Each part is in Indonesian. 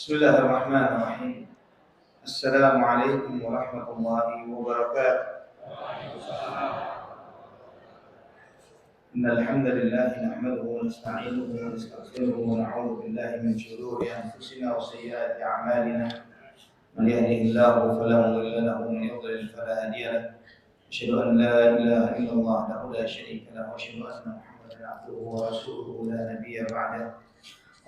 Bismillahirrahmanirrahim. Assalamualaikum warahmatullahi wabarakatuh. Innal hamdalillah nahmaduhu wa nasta'inuhu wa nastaghfiruhu wa na'udzu billahi min shururi anfusina wa sayyiati a'malina. Man yahdihillahu fala mudilla lahu wa man yudlil fala hadiya lahu. Asyhadu an la ilaha illallah wahdahu la syarika lahu wa asyhadu anna Muhammadan abduhu wa rasuluhu la nabiyya ba'dahu.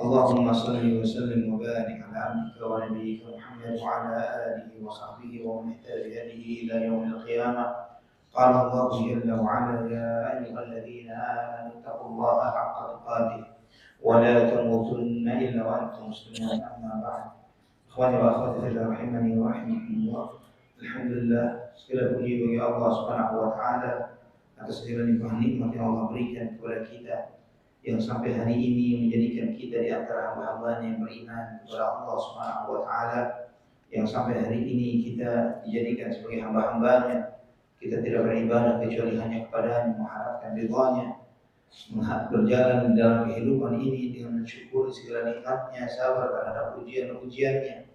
Allahumma salli wa sallim wa barik ala abdika wa nabiyyika Muhammad wa ala alihi wa sahbihi wa man ihtada bi hadihi ila yaumil qiyamah. Qala Allah jalla wa ala ya ayyuhalladzina amanu taqullaha haqqa tuqatih wa la tamutunna illa wa antum muslimun. Amma ba'd. Ikhwani wa akhwati fillah rahimani wa rahimakumullah. Alhamdulillah, segala puji bagi Allah Subhanahu wa taala atas segala nikmat yang Allah berikan kepada kita, yang sampai hari ini menjadikan kita di antara hamba-hambanya yang beriman kepada Allah Subhanahu wa taala, yang sampai hari ini kita dijadikan sebagai hamba-hambanya. Kita tidak beribadah kecuali hanya kepadanya, mengharapkan ridha-Nya, berjalan dalam kehidupan ini dengan mensyukuri segala nikmatnya, sabar terhadap ujian-ujiannya,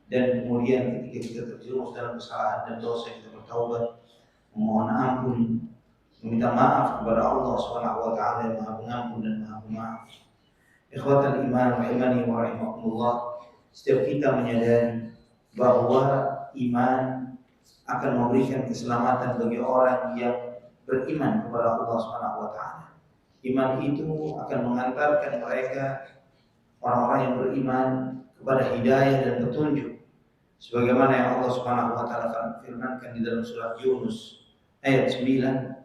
dan kemudian ketika kita terjerumus dalam kesalahan dan dosa kita bertaubat, memohon ampun, meminta maaf kepada Allah Subhanahu wa taala yang Maha Pengampun dan Maha Pemaaf. Ikhwatal iman rahimani wa rahimakumullah, setiap kita menyadari bahwa iman akan memberikan keselamatan bagi orang yang beriman kepada Allah Subhanahu wa taala. Iman itu akan mengantarkan mereka, orang-orang yang beriman, kepada hidayah dan petunjuk. Sebagaimana yang Allah Subhanahu wa taala firmankan di dalam surat Yunus ayat 9.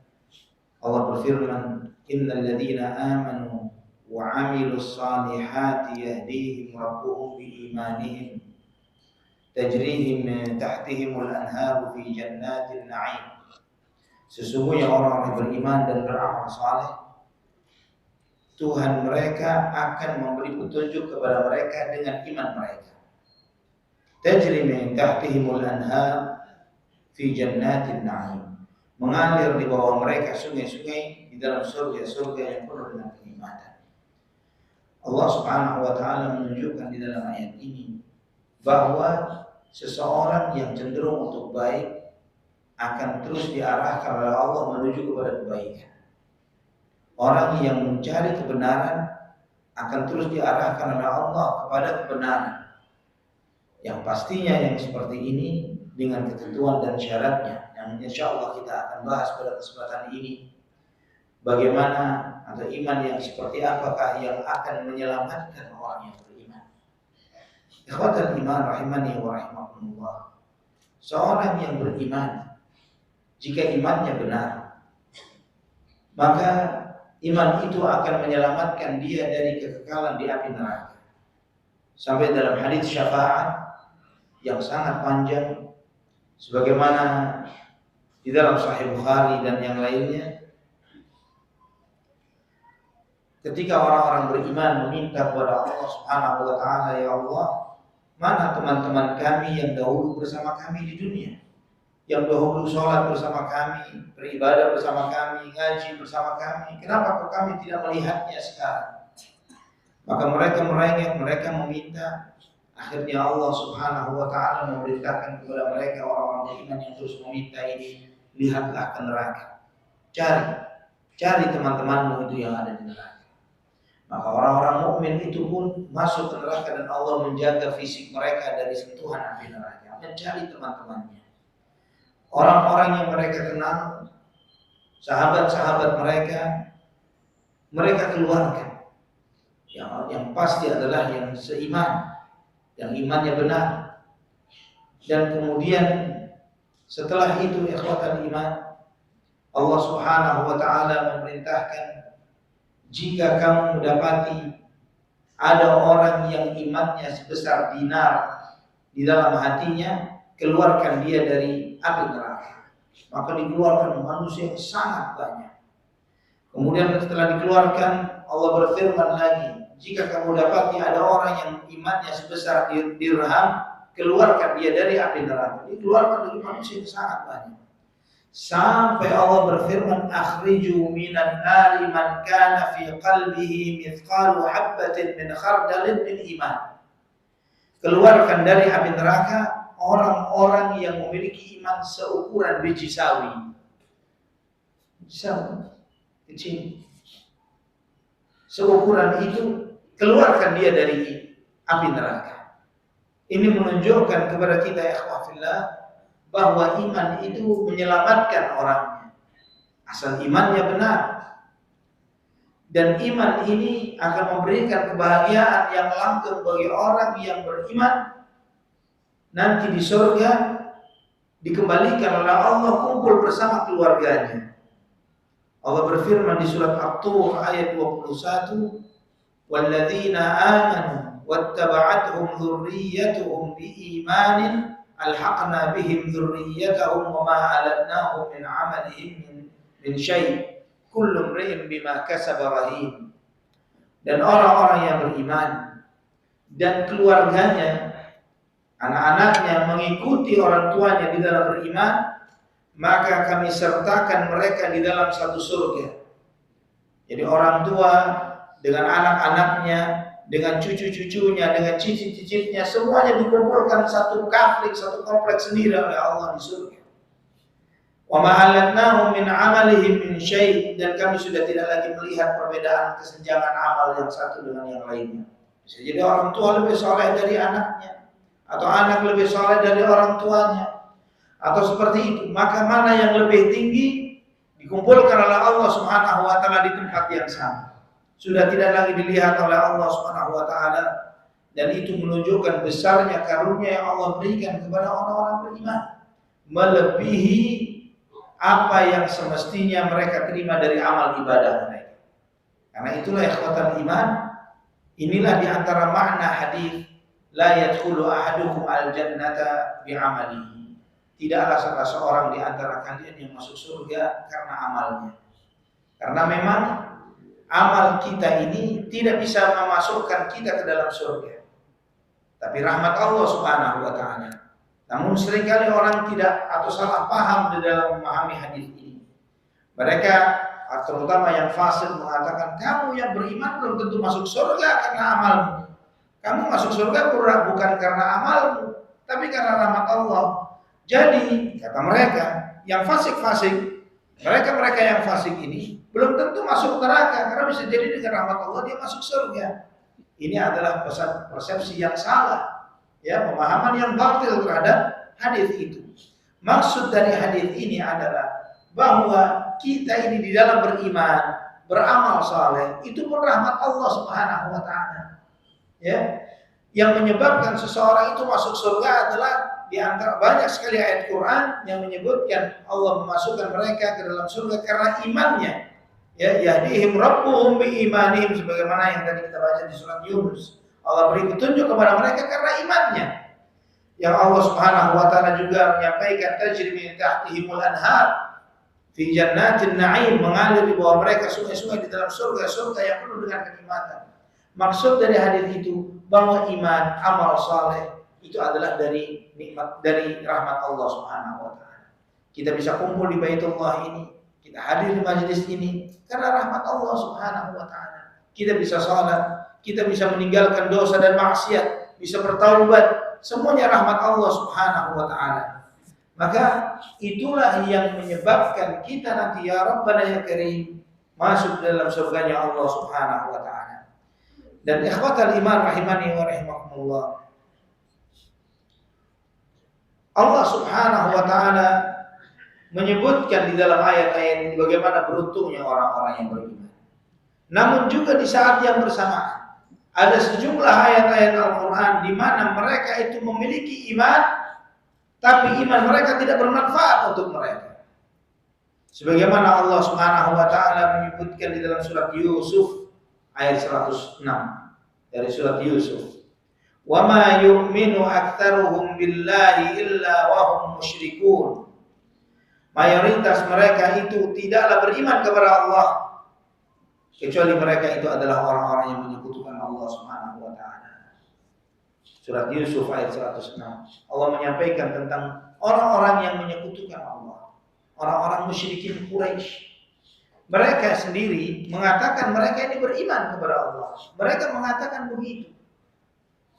Allah berfirman, innal ladzina amanu wa 'amilus salihati yahdihim rabbuhum bi imanihim tajrihim min tahtihimul anharu fi jannatin na'im. Sesungguhnya orang yang beriman dan beramal saleh, Tuhan mereka akan memberi petunjuk kepada mereka dengan iman mereka. Tajri min tahtihimul anhar fi jannatin na'im. Mengalir di bawah mereka sungai-sungai di dalam surga-surga yang penuh dengan kenikmatan. Allah Subhanahu wa taala menunjukkan di dalam ayat ini bahwa seseorang yang cenderung untuk baik akan terus diarahkan oleh Allah menuju kepada kebaikan. Orang yang mencari kebenaran akan terus diarahkan oleh Allah kepada kebenaran. Yang pastinya yang seperti ini dengan ketentuan dan syaratnya, yang insya Allah kita akan bahas pada kesempatan ini. Bagaimana atau iman yang seperti apakah yang akan menyelamatkan orang yang beriman. Ikhwatal iman rahimani wa rahimakumullah. Seorang yang beriman, jika imannya benar, maka iman itu akan menyelamatkan dia dari kekekalan di api neraka. Sampai dalam hadis syafaat yang sangat panjang, sebagaimana di dalam Sahih Bukhari dan yang lainnya, ketika orang-orang beriman meminta kepada Allah Subhanahu wa taala, ya Allah, mana teman-teman kami yang dahulu bersama kami di dunia, yang dahulu sholat bersama kami, beribadah bersama kami, ngaji bersama kami, kenapa kok kami tidak melihatnya sekarang? Maka mereka merengek, mereka meminta. Akhirnya Allah Subhanahu wa taala memerintahkan kepada mereka, orang-orang beriman yang terus meminta ini, lihatlah ke neraka. Cari teman-temanmu itu yang ada di neraka. Maka orang-orang mukmin itu pun masuk ke neraka dan Allah menjaga fisik mereka dari sentuhan api neraka, mencari teman-temannya. Orang-orang yang mereka kenal, sahabat-sahabat mereka keluarkan. Yang pasti adalah yang seiman, yang imannya benar. Dan kemudian setelah itu ikhwatal iman, Allah Subhanahu wa taala memerintahkan, jika kamu mendapati ada orang yang imannya sebesar dinar di dalam hatinya, keluarkan dia dari api neraka. Maka dikeluarkan manusia yang sangat banyak. Kemudian setelah dikeluarkan, Allah berfirman lagi, jika kamu dapati ada orang yang imannya sebesar dirham, keluarkan dia dari api neraka. Dikeluarkan dari manusia yang sangat banyak. Sampai Allah berfirman, akhriju minan nari man kana fi qalbihi mithqalu habbatin min khardalin min iman. keluarkan dari api neraka orang-orang yang memiliki iman seukuran biji sawi. Sawi kecil. Seukuran itu keluarkan dia dari api neraka. Ini menunjukkan kepada kita ya ikhwafillah bahwa iman itu menyelamatkan orangnya asal imannya benar. Dan iman ini akan memberikan kebahagiaan yang langgeng bagi orang yang beriman. Nanti di surga dikembalikan oleh Allah kumpul bersama keluarganya. Allah berfirman di surat At-Tur ayat 21, "Walladzina amanu wattaba'athum dzurriyyatuhum biimanin alhaqna bihim dzurriyyatahum wama alatnahum min 'amalihim min syai'. Kullu imri'in bima kasaba rahim." Dan orang-orang yang beriman dan keluarganya, anak-anaknya mengikuti orang tuanya di dalam beriman, maka kami sertakan mereka di dalam satu surga. Jadi orang tua dengan anak-anaknya, dengan cucu-cucunya, dengan cicit-cicitnya, semuanya dikumpulkan satu kaflik, satu kompleks sendiri oleh Allah di surga. Wa ma'alatnahum min 'amalihim min syai', dan kami sudah tidak lagi melihat perbedaan kesenjangan amal yang satu dengan yang lainnya. Bisa jadi orang tua lebih soleh dari anaknya, atau anak lebih soleh dari orang tuanya, atau seperti itu. Maka mana yang lebih tinggi dikumpulkan oleh Allah Subhanahu wa taala di tempat yang sama. Sudah tidak lagi dilihat oleh Allah Subhanahu wa taala, dan itu menunjukkan besarnya karunia yang Allah berikan kepada orang-orang beriman, melebihi apa yang semestinya mereka terima dari amal ibadah mereka. Karena itulah ikhwatal iman, inilah di antara makna hadis la yadkhulu ahadukum al-jannata bi'amalihi. Tidaklah salah seorang di antara kalian yang masuk surga karena amalnya. Karena memang amal kita ini tidak bisa memasukkan kita ke dalam surga, tapi rahmat Allah Subhanahu wa taala. Namun seringkali orang tidak atau salah paham di dalam memahami hadis ini. Mereka terutama yang fasik mengatakan kamu yang beriman belum tentu masuk surga karena amalmu. Kamu masuk surga bukan karena amalmu, tapi karena rahmat Allah. Jadi kata mereka yang fasik-fasik, mereka yang fasik ini belum tentu masuk neraka, karena bisa jadi dengan rahmat Allah dia masuk surga. Ini adalah persepsi yang salah. Ya, pemahaman yang batil terhadap hadis itu. Maksud dari hadis ini adalah bahwa kita ini di dalam beriman, beramal saleh, itu pun rahmat Allah Subhanahu wa taala. Ya. Yang menyebabkan seseorang itu masuk surga adalah di antara banyak sekali ayat Quran yang menyebutkan Allah memasukkan mereka ke dalam surga karena imannya. Ya, yahdihim rabbuhum biimanihim, sebagaimana yang tadi kita baca di surat Yunus. Allah beri petunjuk kepada mereka karena imannya. Yang Allah Subhanahu wa taala juga menyampaikan tajri min tahtihimul anhar fi jannatin na'im, mengalir di bawah mereka sungai-sungai di dalam surga yang penuh dengan kenikmatan. Maksud dari hadis itu bahwa iman, amal saleh itu adalah dari nikmat, dari rahmat Allah Subhanahu wa taala. Kita bisa kumpul di Baitullah ini, kita hadir di majelis ini karena rahmat Allah Subhanahu wa taala. Kita bisa salat, kita bisa meninggalkan dosa dan maksiat, bisa bertaubat, semuanya rahmat Allah Subhanahu wa taala. Maka itulah yang menyebabkan kita nanti ya Rabbana ya Karim masuk dalam surganya Allah Subhanahu wa taala. Dan ikhwatal iman rahimani wa rahimakumullah, Allah Subhanahu wa taala menyebutkan di dalam ayat-ayat ini bagaimana beruntungnya orang-orang yang beriman. Namun juga di saat yang bersamaan ada sejumlah ayat-ayat Al-Quran di mana mereka itu memiliki iman, tapi iman mereka tidak bermanfaat untuk mereka. Sebagaimana Allah Subhanahu wa taala menyebutkan di dalam surat Yusuf ayat 106 dari surat Yusuf. Wa ma yu'minu aktsaruhum billahi illa wa hum musyrikun. Mayoritas mereka itu tidaklah beriman kepada Allah kecuali mereka itu adalah orang-orang yang menyekutukan Allah Subhanahu wa taala. Surat Yusuf ayat 106. Allah menyampaikan tentang orang-orang yang menyekutukan Allah, orang-orang musyrikin Quraisy. Mereka sendiri mengatakan mereka ini beriman kepada Allah. Mereka mengatakan begitu.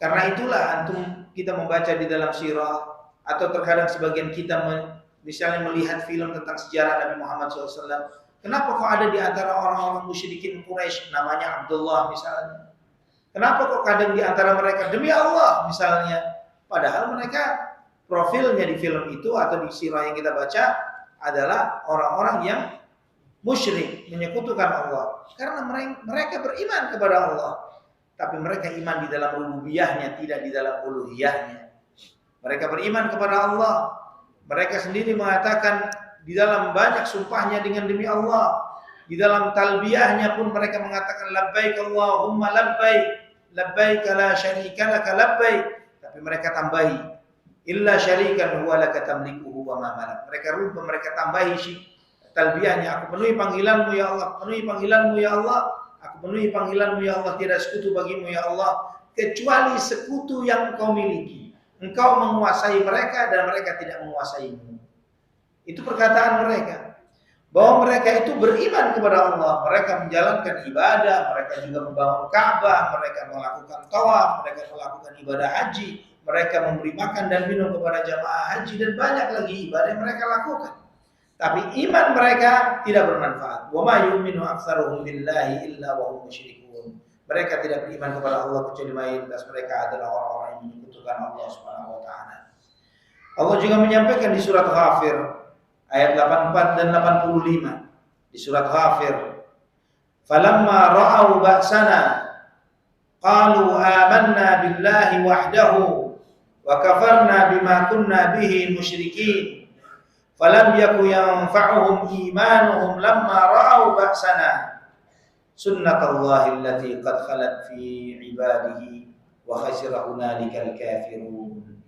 Karena itulah kita membaca di dalam sirah atau terkadang sebagian kita misalnya melihat film tentang sejarah Nabi Muhammad SAW. Kenapa kok ada di antara orang-orang musyrikin Quraisy namanya Abdullah misalnya? Kenapa kok kadang di antara mereka demi Allah misalnya? Padahal mereka profilnya di film itu atau di sirah yang kita baca adalah orang-orang yang musyrik, menyekutukan Allah. Karena mereka beriman kepada Allah. Tapi mereka iman di dalam rububiyahnya, tidak di dalam uluhiyahnya. Mereka beriman kepada Allah. Mereka sendiri mengatakan di dalam banyak sumpahnya dengan demi Allah. Di dalam talbiyahnya pun mereka mengatakan labbaik Allahumma labbaik, labbaik la syarika laka labbaik. Tapi mereka tambahi illa syarikan huwa laka tamlikuhu wa ma malak. Mereka tambahi talbiyahnya, aku penuhi panggilanmu ya Allah, penuhi panggilanmu ya Allah. Aku penuhi panggilanmu ya Allah, tidak sekutu bagimu ya Allah, kecuali sekutu yang engkau miliki. Engkau menguasai mereka dan mereka tidak menguasaimu. Itu perkataan mereka. Bahwa mereka itu beriman kepada Allah. Mereka menjalankan ibadah, mereka juga membangun Ka'bah, mereka melakukan tawaf, mereka melakukan ibadah haji, mereka memberi makan dan minum kepada jamaah haji, dan banyak lagi ibadah yang mereka lakukan. Tapi iman mereka tidak bermanfaat. Wa ma yu'minu aktsaruhum billahi illa wa hum musyrikun. Mereka tidak beriman kepada Allah kecuali mayoritas mereka adalah orang-orang yang menyekutukan Allah Subhanahu wa taala. Allah juga menyampaikan di surat Ghafir ayat 84 dan 85. Di surat Ghafir, "Falamma ra'au ba'sana qalu amanna billahi wahdahu wa kafarna bima kunna bihi musyrikin." Falam yaku yanfa'uhum imanuhum lamma ra'au ba'sana sunnatullahi allati qad khalat fi ibadihi wa khasira hunalikal kafirun.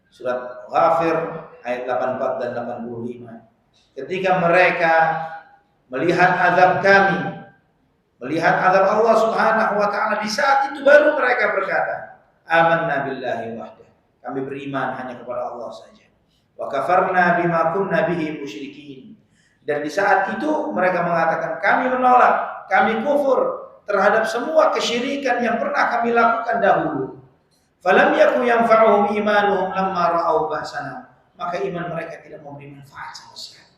Surat Ghafir ayat 84 dan 85. Ketika mereka melihat azab kami, melihat azab Allah Subhanahu wa taala, di saat itu baru mereka berkata, amanna billahi wahdah. Kami beriman hanya kepada Allah saja. Wa kafarna bima kunna bihi musyrikin. Dan di saat itu mereka mengatakan kami menolak, kami kufur terhadap semua kesyirikan yang pernah kami lakukan dahulu. Falam yaku yanfa'uhum imanuhum lamma ra'au ba'sana. Maka iman mereka tidak memberi manfaat sama sekali.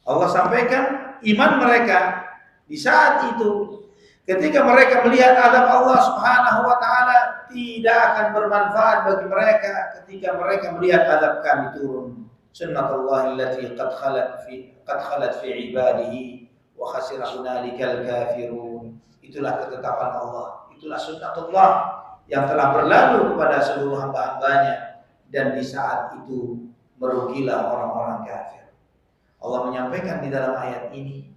Allah sampaikan iman mereka di saat itu ketika mereka melihat azab Allah Subhanahu wa taala tidak akan bermanfaat bagi mereka ketika mereka melihat azab kami turun. Sunnatullahi allati qad khalat fi ibadihi wa khasira hunalikal kafirun. Itulah ketetapan Allah, itulah sunnatullah yang telah berlalu kepada seluruh hamba-hambanya, dan di saat itu merugilah orang-orang kafir. Allah menyampaikan di dalam ayat ini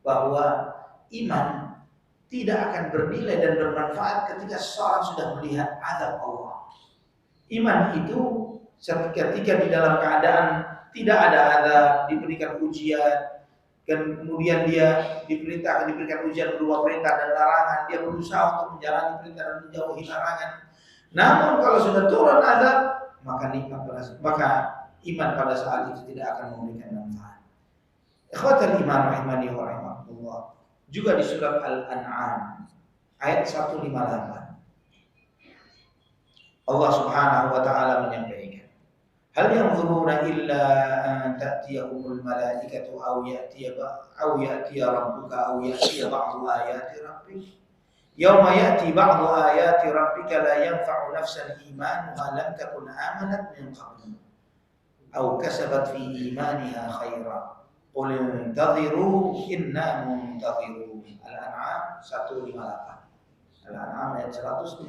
bahwa iman tidak akan bernilai dan bermanfaat ketika seseorang sudah melihat azab Allah. Iman itu ketika di dalam keadaan tidak ada azab, diberikan ujian, kemudian dia diberikan ujian berupa perintah dan larangan, dia berusaha untuk menjalani perintah dan menjauhi larangan. Namun kalau sudah turun azab, maka iman pada saat itu tidak akan memberikan manfaat. Ikhwatal iman rahimani wa rahimakumullah. Juga di surat Al-An'am ayat 158 Allah Subhanahu wa taala menyampaikan, hal yanzuruna illa an ta'tiyahumul malaikatu aw ya'tiya rabbuka aw ya'tiya ba'du ayati rabbik yawma ya'ti ba'du ayati rabbika la yanfa'u nafsan imanuha lam takun amanat min qablu aw kasabat fi imaniha khairan qul intadhiru inna muntadhirun. Al-An'am 158. Al-An'am ayat 158.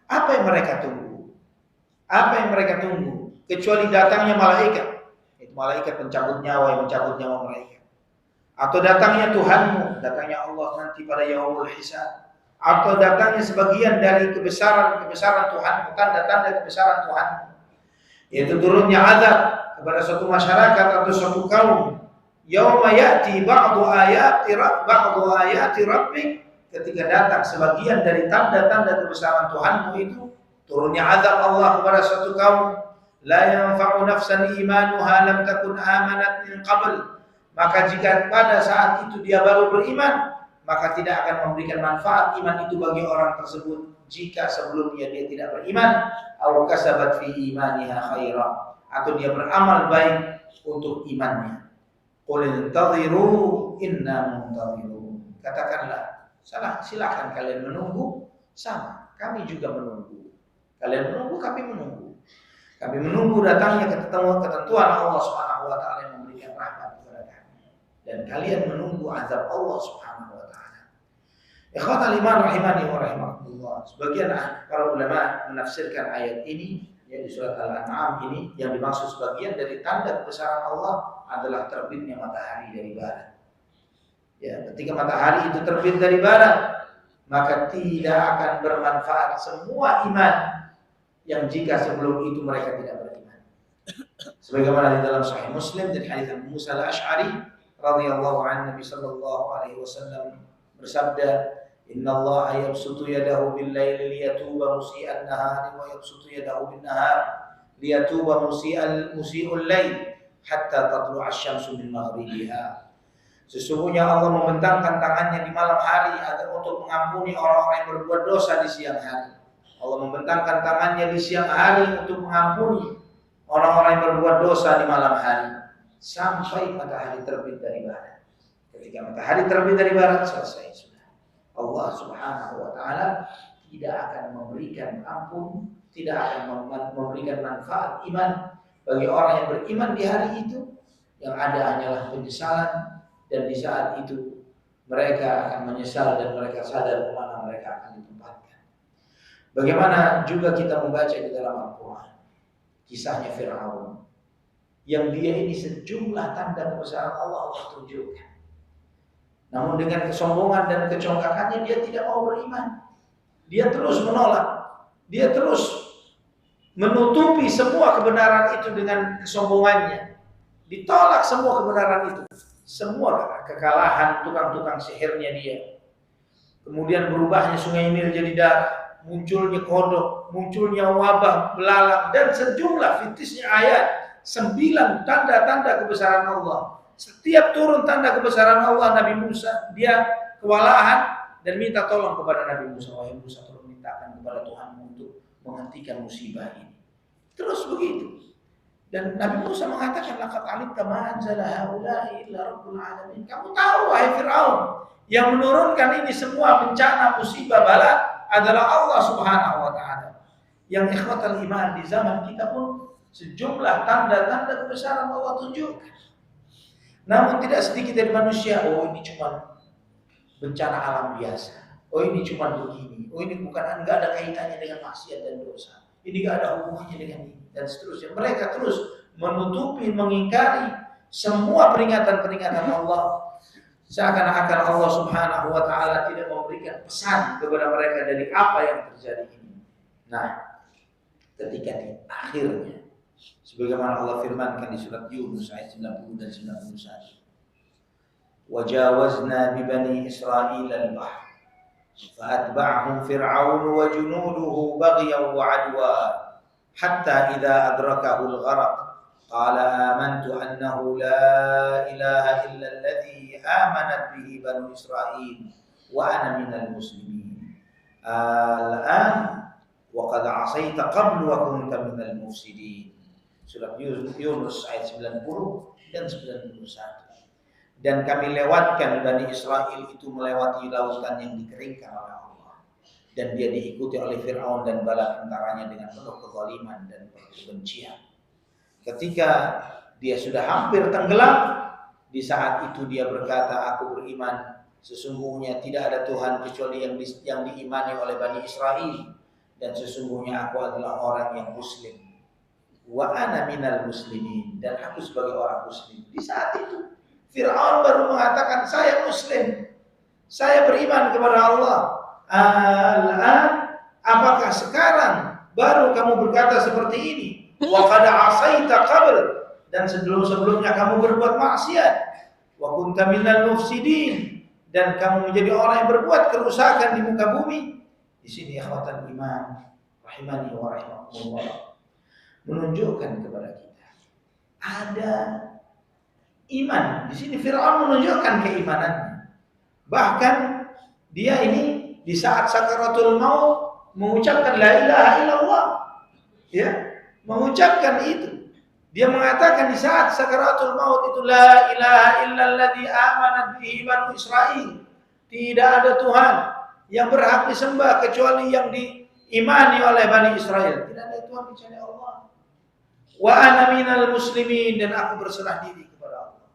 Apa yang mereka tunggu? Apa yang mereka tunggu? Kecuali datangnya malaikat. Itu malaikat pencabut nyawa yang mencabut nyawa mereka. Atau datangnya Tuhanmu, datangnya Allah nanti pada yaumul hisab. Atau datangnya sebagian dari kebesaran Tuhanmu, tanda-tanda kebesaran Tuhanmu. Yaitu turunnya azab kepada suatu masyarakat atau suatu kaum. Yauma ya'ti ba'du ayati rabbik, ketika datang sebagian dari tanda-tanda kebesaran Tuhanmu itu, turunnya azab Allah kepada suatu kaum. La yanfa'u nafsan imanuha lam takun amanat min qabl. Maka jika pada saat itu dia baru beriman, maka tidak akan memberikan manfaat iman itu bagi orang tersebut jika sebelumnya dia tidak beriman, aw kasabat fi imaniha khaira, atau dia beramal baik untuk imannya. Qul intadhiru inna muntadhirun. Katakanlah, silakan kalian menunggu, sama kami juga menunggu. Kalian menunggu, kami menunggu. Kami menunggu datangnya ketentuan Allah Subhanahu wa taala yang memberikan rahmat kepada kami. Dan kalian menunggu azab Allah Subhanahu wa taala. Ikhwatal iman rahimani wa rahimakumullah. Sebagian para ulama menafsirkan ayat ini ya di surat Al-An'am ini, yang dimaksud sebagian dari tanda kebesaran Allah adalah terbitnya matahari dari barat. Ya, ketika matahari itu terbit dari barat, maka tidak akan bermanfaat semua iman yang jika sebelum itu mereka tidak beriman. Sebagaimana di dalam Sahih Muslim dari hadits Abu Musa al-Asy'ari radhiyallahu anhu, Nabi sallallahu alaihi wasallam bersabda, "Inna Allah yabsutu yadahu bil-laili liyatuba musii'an nahari wa yabsutu yadahu bin-nahar liyatuba musii'ul lail hatta tatlu'a asy-syamsu min maghribiha." Sesungguhnya Allah membentangkan tangannya di malam hari agar untuk mengampuni orang-orang yang berbuat dosa di siang hari. Allah membentangkan tangannya di siang hari untuk mengampuni orang-orang yang berbuat dosa di malam hari sampai matahari terbit dari barat. Ketika matahari terbit dari barat, selesai sudah. Allah Subhanahu wa taala tidak akan memberikan ampun, tidak akan memberikan manfaat iman bagi orang yang beriman di hari itu. Yang ada hanyalah penyesalan, dan di saat itu mereka akan menyesal dan mereka sadar kemana mereka akan ditempatkan. Bagaimana juga kita membaca di dalam Al-Quran kisahnya Fir'aun, yang dia ini sejumlah tanda kebesaran Allah tunjukkan. Namun dengan kesombongan dan kecongkakannya dia tidak mau beriman. Dia terus menolak. Dia terus menutupi semua kebenaran itu dengan kesombongannya. Ditolak semua kebenaran itu. Semua kekalahan tukang-tukang sihirnya dia. Kemudian berubahnya sungai Nil jadi darah. Munculnya kodok, munculnya wabah, belalang, dan sejumlah fitisnya ayat. 9 tanda-tanda kebesaran Allah. Setiap turun tanda kebesaran Allah, Nabi Musa, dia kewalahan dan minta tolong kepada Nabi Musa. Wahai Musa, tolong mintakan kepada Tuhanmu untuk menghentikan musibah ini. Terus begitu. Dan Nabi Musa mengatakan, laqad alimta ma anzala haula'i illa rabbul alamin. Kamu tahu, wahai Fir'aun, yang menurunkan ini semua bencana, musibah, bala adalah Allah Subhanahu wa taala. Yang ikhwatal iman di zaman kita pun sejumlah tanda-tanda kebesaran Allah tunjukkan. Namun tidak sedikit dari manusia, oh ini cuma bencana alam biasa. Oh ini cuma begini. Oh ini bukan, enggak ada kaitannya dengan maksiat dan dosa. Ini enggak ada hubungannya dengan ini dan seterusnya. Mereka terus menutupi, mengingkari semua peringatan-peringatan Allah. Seakan-akan Allah Subhanahu wa taala tidak memberikan pesan kepada mereka dari apa yang terjadi ini. Nah, ketika di akhirnya sebagaimana Allah firmankan di surat Yunus ayat 90 dan 91. Wajawazna bi bani Israil al-bahr fa'atba'ahum fir'aun wa junuduhu baghyan wa 'adwa hatta idza adrakahu al-gharq qala amantu annahu la ilaha illa alladhi amanat bihi banu Israil wa ana minal muslimin. Al-an wa qad 'asaita qablu wa kunta minal mufsidin. Surat Yunus ayat 90 dan 91. Dan kami lewatkan Bani Israel itu melewati lautan yang dikeringkan oleh Allah. Dan dia diikuti oleh Fir'aun dan bala tentaranya dengan penuh kezaliman dan kebencian. Ketika dia sudah hampir tenggelam, di saat itu dia berkata, aku beriman sesungguhnya tidak ada Tuhan kecuali yang diimani oleh Bani Israel, dan sesungguhnya aku adalah orang yang muslim. Wa ana minal muslimin, dan aku sebagai orang muslim. Di saat itu Fir'aun baru mengatakan, saya muslim, saya beriman kepada Allah. Al-an, apakah sekarang baru kamu berkata seperti ini? Wa qad 'asaita qabl, dan sebelum-sebelumnya kamu berbuat maksiat. Wa kunta minal mufsidin, dan kamu menjadi orang yang berbuat kerusakan di muka bumi. Di sini ikhwatan iman rahimani wa rahimakumullah menunjukkan kepada kita ada iman. Di sini Fir'aun menunjukkan keimanannya. Bahkan dia ini di saat sakaratul maut mengucapkan la ilaha illallah, ya, mengucapkan itu. Dia mengatakan di saat sakaratul maut itu la ilaha illalladzi amanat bihi banu Israil. Tidak ada Tuhan yang berhak disembah kecuali yang diimani oleh Bani Israel. Tidak ada Tuhan kecuali Allah. Wa ana minal muslimin, dan aku berserah diri kepada Allah.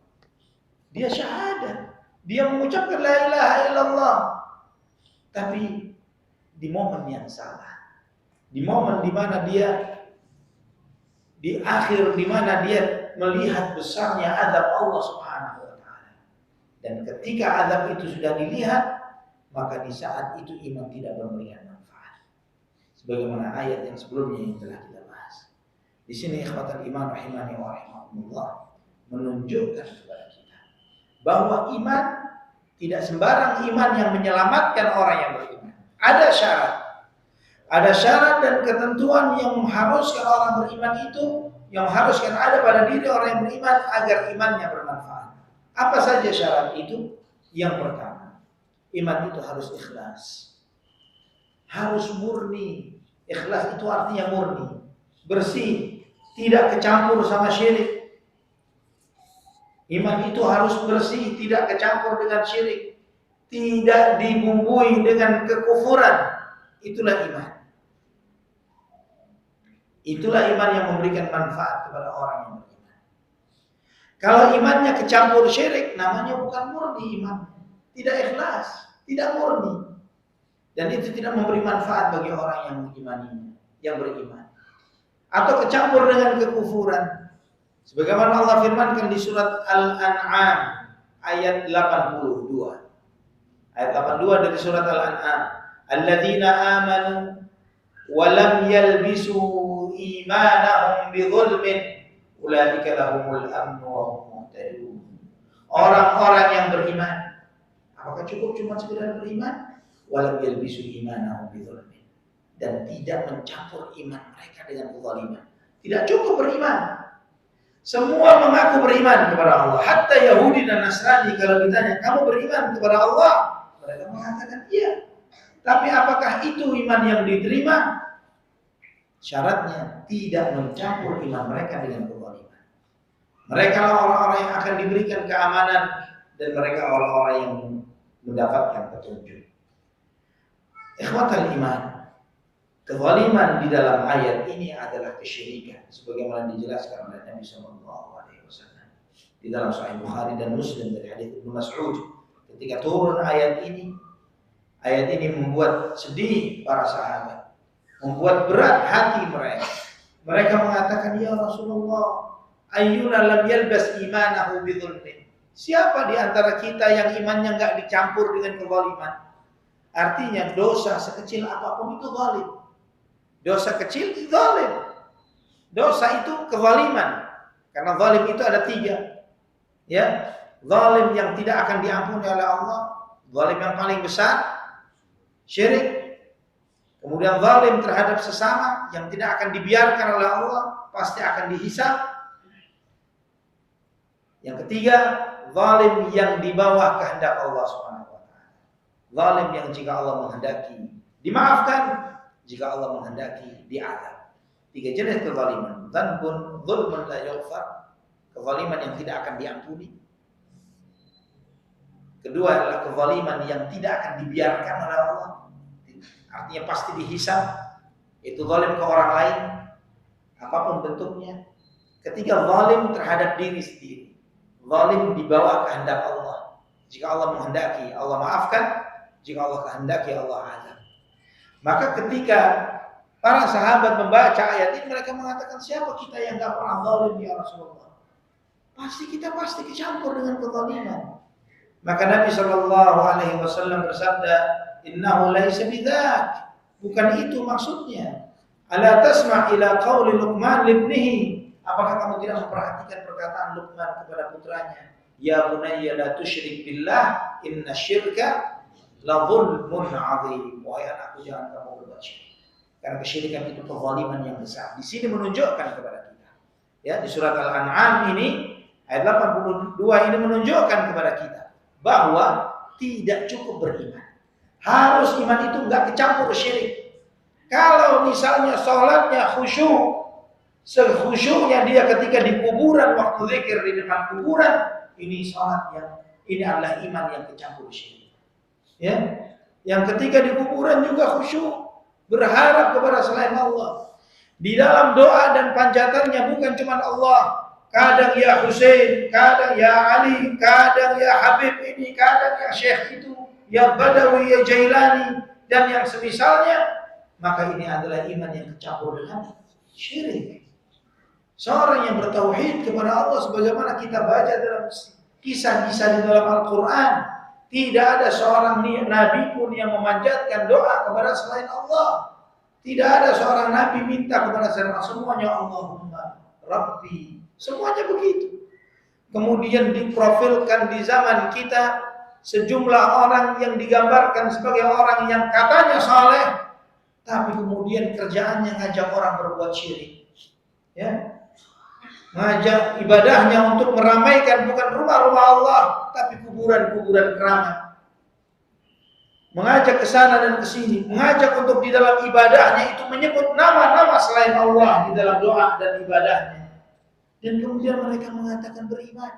Dia syahadat. Dia mengucapkan la ilaha illallah. Tapi di momen yang salah. Di momen di mana dia di akhir di mana dia melihat besarnya azab Allah Subhanahu wa taala. Dan ketika azab itu sudah dilihat, maka di saat itu iman tidak memberikan manfaat. Sebagaimana ayat yang sebelumnya yang telah kita bahas. Di sini ikhwatal iman rahimani wa rahimakumullah menunjukkan kepada kita bahwa iman tidak sembarang iman yang menyelamatkan orang yang beriman. Ada syarat. Ada syarat dan ketentuan yang mengharuskan orang beriman itu, yang mengharuskan ada pada diri orang yang beriman agar imannya bermanfaat. Apa saja syarat itu? Yang pertama, iman itu harus ikhlas. Harus murni. Ikhlas itu artinya murni, bersih, tidak kecampur sama syirik. Iman itu harus bersih, tidak kecampur dengan syirik, tidak dibumbui dengan kekufuran. Itulah iman. Itulah iman yang memberikan manfaat kepada orang yang beriman. Kalau imannya kecampur syirik, namanya bukan murni iman. Tidak ikhlas, tidak murni. Dan itu tidak memberi manfaat bagi orang yang mengimaninya, yang beriman. Atau kecampur dengan kekufuran. Sebagaimana Allah firmankan di surat Al-An'am ayat 82. Ayat 82 dari surat Al-An'am. Alladzina amanu wa lam yalbisu imanahum bidzulmin ulaika lahumul amnu wa hum muhtadun. Orang-orang yang beriman, apakah cukup cuma sekedar beriman? Walam yalbisu imanahum bidzulmin, dan tidak mencampur iman mereka dengan kezaliman. Tidak cukup beriman. Semua mengaku beriman kepada Allah. Hatta Yahudi dan Nasrani kalau ditanya, kamu beriman kepada Allah? Mereka mengatakan iya. Tapi apakah itu iman yang diterima? Syaratnya tidak mencampur iman mereka dengan kezaliman. Mereka lah orang-orang yang akan diberikan keamanan, dan mereka orang-orang yang mendapatkan petunjuk. Ikhwatal iman, kezaliman di dalam ayat ini adalah kesyirikan, sebagaimana dijelaskan oleh Nabi SAW di dalam Sahih Bukhari dan Muslim dari hadits Ibnu Mas'ud. Ketika turun ayat ini membuat sedih para sahabat, membuat berat hati mereka. Mereka mengatakan, ya Rasulullah, ayyuna lam yalbas imanahu bidzulmin. Siapa di antara kita yang imannya enggak dicampur dengan kezaliman? Artinya dosa sekecil apapun itu zalim. Dosa kecil itu zalim. Dosa itu kezaliman. Karena zalim itu ada 3. Ya, zalim yang tidak akan diampuni oleh Allah, zalim yang paling besar syirik. Kemudian zalim terhadap sesama yang tidak akan dibiarkan oleh Allah, pasti akan dihisab. Yang ketiga, zalim yang di bawah kehendak Allah Subhanahu wa taala. Zalim yang jika Allah menghendaki dimaafkan, jika Allah menghendaki diazab. 3 jenis kezaliman. Dzanbun dzulmun la yughfar, kezaliman yang tidak akan diampuni. Kedua adalah kezaliman yang tidak akan dibiarkan oleh Allah. Artinya pasti dihisab. Itu zalim ke orang lain, apapun bentuknya. Ketiga, zalim terhadap diri sendiri. Zalim di bawah kehendak Allah. Jika Allah menghendaki, Allah maafkan. Jika Allah kehendaki, Allah azab. Maka ketika para sahabat membaca ayat ini, mereka mengatakan, siapa kita yang tidak pernah zalim ya Rasulullah? Kita pasti kecampur dengan kezaliman. Maka Nabi SAW bersabda, innahu laisa bidzak. Bukan itu maksudnya. Ala tasma' ila qauli Luqman libnihi. Apakah kamu tidak memperhatikan perkataan Luqman kepada putranya? Ya bunayya la tusyrik billah, inna syirka la dzulmun 'adzim. Wahai anakku, jangan kamu berbuat syirik. Karena kesyirikan itu kezaliman yang besar. Di sini menunjukkan kepada kita. Ya, di surat Al-An'am ini ayat 82 ini menunjukkan kepada kita bahwa tidak cukup beriman. Harus iman itu enggak kecampur syirik. Kalau misalnya sholatnya khusyuk, sekhusyuknya dia ketika di kuburan, waktu zikir di depan kuburan, ini sholat ini adalah iman yang kecampur syirik. Ya, yang ketika di kuburan juga khusyuk, berharap kepada selain Allah. Di dalam doa dan panjatannya bukan cuma Allah. Kadang ya Husain, kadang ya Ali, kadang ya Habib ini, kadang ya Syekh itu, ya Badawi, ya Jailani, dan yang semisalnya. Maka ini adalah iman yang kecampur dengan syirik. Seorang yang bertauhid kepada Allah sebagaimana kita baca dalam kisah-kisah di dalam Al-Quran, tidak ada seorang nabi pun yang memanjatkan doa kepada selain Allah. Tidak ada seorang nabi minta kepada selain Allah. Semuanya Allahumma Rabbi. Semuanya begitu. Kemudian diprofilkan di zaman kita sejumlah orang yang digambarkan sebagai orang yang katanya saleh, tapi kemudian kerjaannya ngajak orang berbuat syirik. Ya. Ngajak ibadahnya untuk meramaikan bukan rumah-rumah Allah, tapi kuburan-kuburan keramat. Mengajak ke sana dan ke sini, mengajak untuk di dalam ibadahnya itu menyebut nama-nama selain Allah di dalam doa dan ibadahnya. Dan kemudian mereka mengatakan beriman.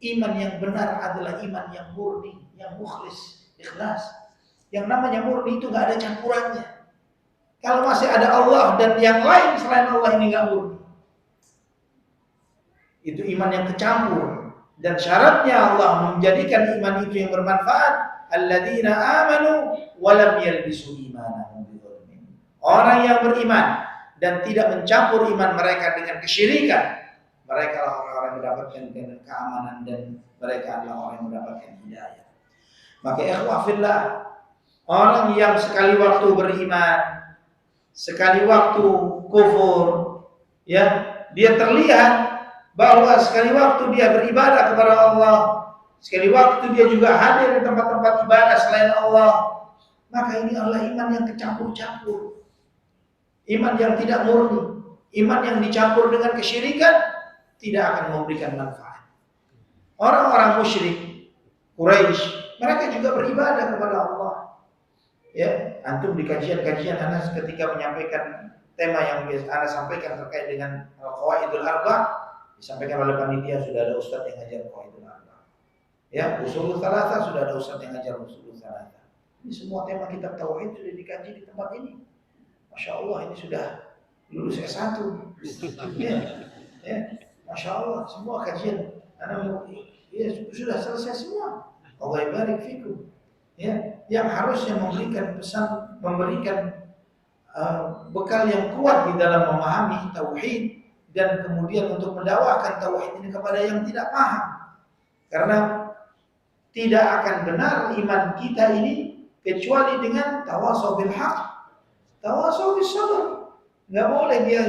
Iman yang benar adalah iman yang murni, yang mukhlis, ikhlas. Yang namanya murni itu nggak ada campurannya. Kalau masih ada Allah dan yang lain selain Allah ini nggak murni. Itu iman yang kecampur. Dan syaratnya Allah menjadikan iman itu yang bermanfaat. Alladzina amanu walam yalbisu imanahum bidzulmin. Orang yang beriman dan tidak mencampur iman mereka dengan kesyirikan, mereka lah orang-orang yang mendapatkan keamanan dan mereka adalah orang yang mendapatkan hidayah. Maka ikhwah fillah, orang yang sekali waktu beriman, sekali waktu kufur, ya, dia terlihat bahwa sekali waktu dia beribadah kepada Allah, sekali waktu dia juga hadir di tempat-tempat ibadah selain Allah, maka ini adalah iman yang kecampur-campur, iman yang tidak murni, iman yang dicampur dengan kesyirikan, tidak akan memberikan manfaat. Orang-orang musyrik Quraisy, mereka juga beribadah kepada Allah. Ya, antum di kajian-kajian Anas ketika menyampaikan tema yang biasa Anas sampaikan terkait dengan Qawaidul Arba', disampaikan oleh panitia sudah ada ustaz yang ngajar Qawaidul Arba'. Ya, Ushulul Tsalatsa sudah ada ustaz yang ngajar Ushulul Tsalatsa. Ini semua tema kitab tauhid sudah dikaji di tempat ini. Masya Allah, ini sudah lulus S1. Ya, Masya Allah, semua kajian ya, sudah selesai semua. Allah barik fikum. Ya, yang harusnya memberikan pesan, memberikan bekal yang kuat di dalam memahami tauhid dan kemudian untuk mendakwakan tauhid ini kepada yang tidak paham. Karena tidak akan benar iman kita ini kecuali dengan tawasau bil haq, tawasau bis sabr. Enggak boleh dia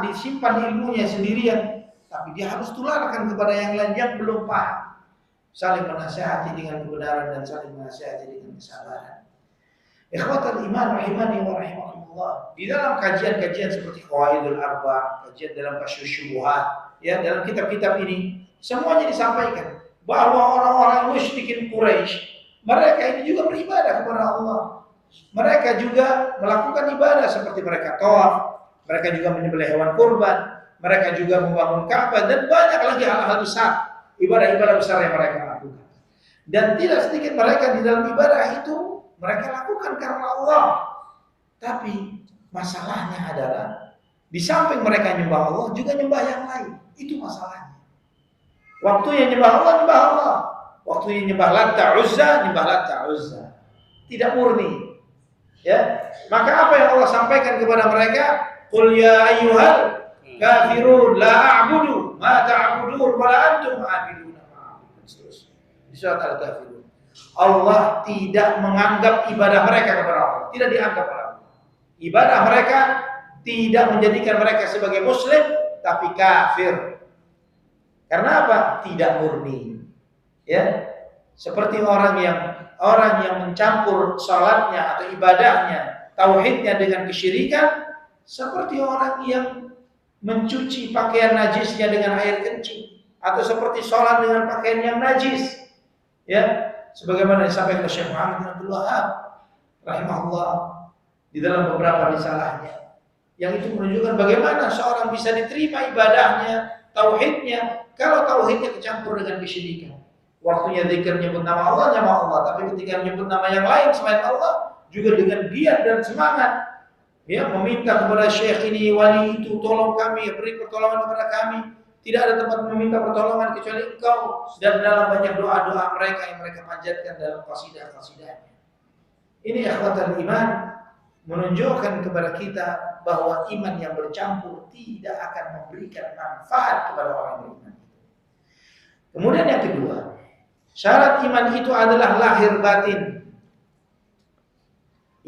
disimpan ilmunya sendirian, tapi dia harus tularkan kepada yang lain yang belum paham. Saling menasihati dengan kebenaran dan saling menasihati dengan kesabaran. Ikhwatal iman rahimani wa rahimakumullah. Di dalam kajian-kajian seperti Qawaidul Arba', kajian dalam Kasyfus Syubuhat, ya, dalam kitab-kitab ini semuanya disampaikan bahwa orang-orang musyrikin Quraisy, mereka ini juga beribadah kepada Allah. Mereka juga melakukan ibadah seperti mereka tawaf, mereka juga menyembelih hewan kurban, mereka juga membangun Ka'bah dan banyak lagi hal-hal besar, ibadah-ibadah besar yang mereka lakukan. Dan tidak sedikit mereka di dalam ibadah itu mereka lakukan karena Allah. Tapi masalahnya adalah di samping mereka nyembah Allah juga nyembah yang lain. Itu masalahnya. Waktunya nyembah Allah, nyembah Allah. Waktunya nyembah Lata Uzza, nyembah Lata Uzza. Tidak murni. Ya. Maka apa yang Allah sampaikan kepada mereka? Qul ya ayyuhal kafirun la a'budu ma ta'budun wa la antum a'bidun ma a'budu. Di surat Al-Kafirun. Allah tidak menganggap ibadah mereka kepada Allah, tidak dianggap oleh Allah. Ibadah mereka tidak menjadikan mereka sebagai muslim, tapi kafir. Karena apa? Tidak murni. Ya, seperti orang yang mencampur salatnya atau ibadahnya, tauhidnya dengan kesyirikan, seperti orang yang mencuci pakaian najisnya dengan air kencing, atau seperti salat dengan pakaian yang najis. Ya, sebagaimana disampaikan oleh Syekh Muhammad bin Abdul Wahhab rahimahullah di di dalam beberapa risalahnya, yang itu menunjukkan bagaimana seorang bisa diterima ibadahnya, tauhidnya, kalau tauhidnya kecampur dengan kesyirikan. Waktunya zikir nyebut nama Allah, tapi ketika nyebut nama yang lain selain Allah, juga dengan giat dan semangat, ya, meminta kepada syekh ini, wali itu, tolong kami, beri pertolongan kepada kami. Tidak ada tempat meminta pertolongan kecuali Engkau, dan dalam banyak doa-doa mereka yang mereka panjatkan dalam qasidah-qasidahnya. Ini ikhwatal iman menunjukkan kepada kita bahwa iman yang bercampur tidak akan memberikan manfaat kepada orang yang beriman. Kemudian yang kedua, syarat iman itu adalah lahir batin.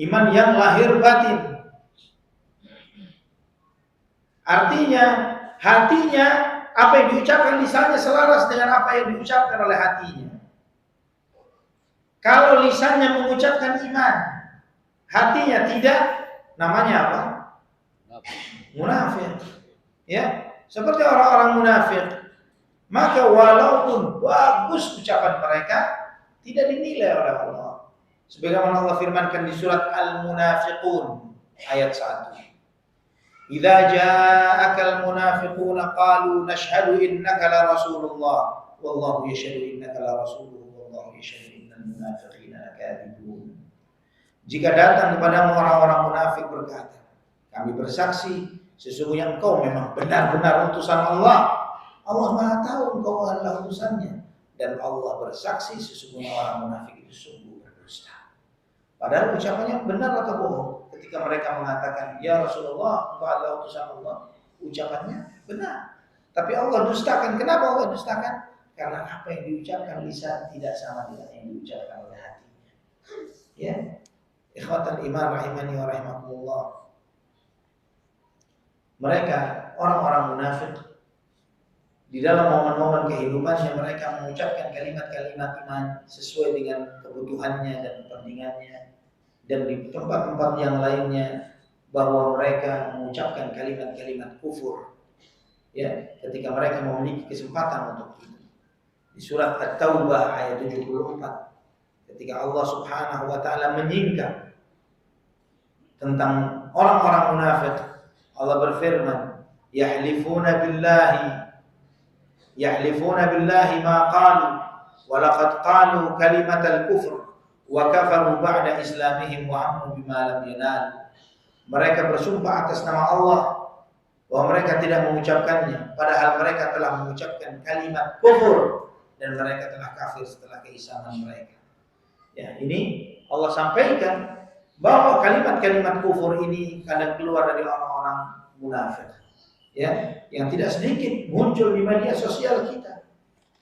Iman yang lahir batin. Artinya, hatinya, apa yang diucapkan lisannya selaras dengan apa yang diucapkan oleh hatinya. Kalau lisannya mengucapkan iman, hatinya tidak, namanya apa? Munafik. Ya, seperti orang-orang munafik. Maka walaupun bagus ucapan mereka, tidak dinilai oleh Allah. Sebagaimana Allah firmankan di surat Al-Munafiqun ayat 1. Idza ja'akal munafiquna qalu nashhadu innaka la rasulullah wallahu yashhadu innaka la rasuluhu wallahu yashhadu innal munafiqina lakadzibun. Jika datang kepadamu orang-orang munafik berkata, kami bersaksi sesungguhnya engkau memang benar-benar utusan Allah. Allah Maha tahu engkau adalah utusannya, dan Allah bersaksi sesungguhnya orang munafik itu sungguh berdusta. Padahal ucapannya benar atau bohong? Ketika mereka mengatakan, ya Rasulullah, engkau adalah utusan Allah, ucapannya benar. Tapi Allah dustakan. Kenapa Allah dustakan? Karena apa yang diucapkan lisan tidak sama dengan yang diucapkan oleh hatinya. Ya, ikhwatal iman rahimani wa rahimakumullah. Mereka orang-orang munafik di dalam momen-momen kehidupannya mereka mengucapkan kalimat-kalimat iman sesuai dengan kebutuhannya dan kepentingannya. Dan di tempat-tempat yang lainnya bahwa mereka mengucapkan kalimat-kalimat kufur, ya, ketika mereka memiliki kesempatan untuk itu. Di surat At-Taubah ayat 74, ketika Allah Subhanahu wa taala menyingkap tentang orang-orang munafik, Allah berfirman, yahlifuna billahi ma qalu wa laqad qalu kalimatal kufr wa kafaru ba'da islamihim wa amnu bima lam yanal. Mereka bersumpah atas nama Allah bahwa mereka tidak mengucapkannya, padahal mereka telah mengucapkan kalimat kufur dan mereka telah kafir setelah keislaman mereka. Ya, ini Allah sampaikan bahwa kalimat-kalimat kufur ini kadang keluar dari orang-orang munafik. Ya, yang tidak sedikit muncul di media sosial kita.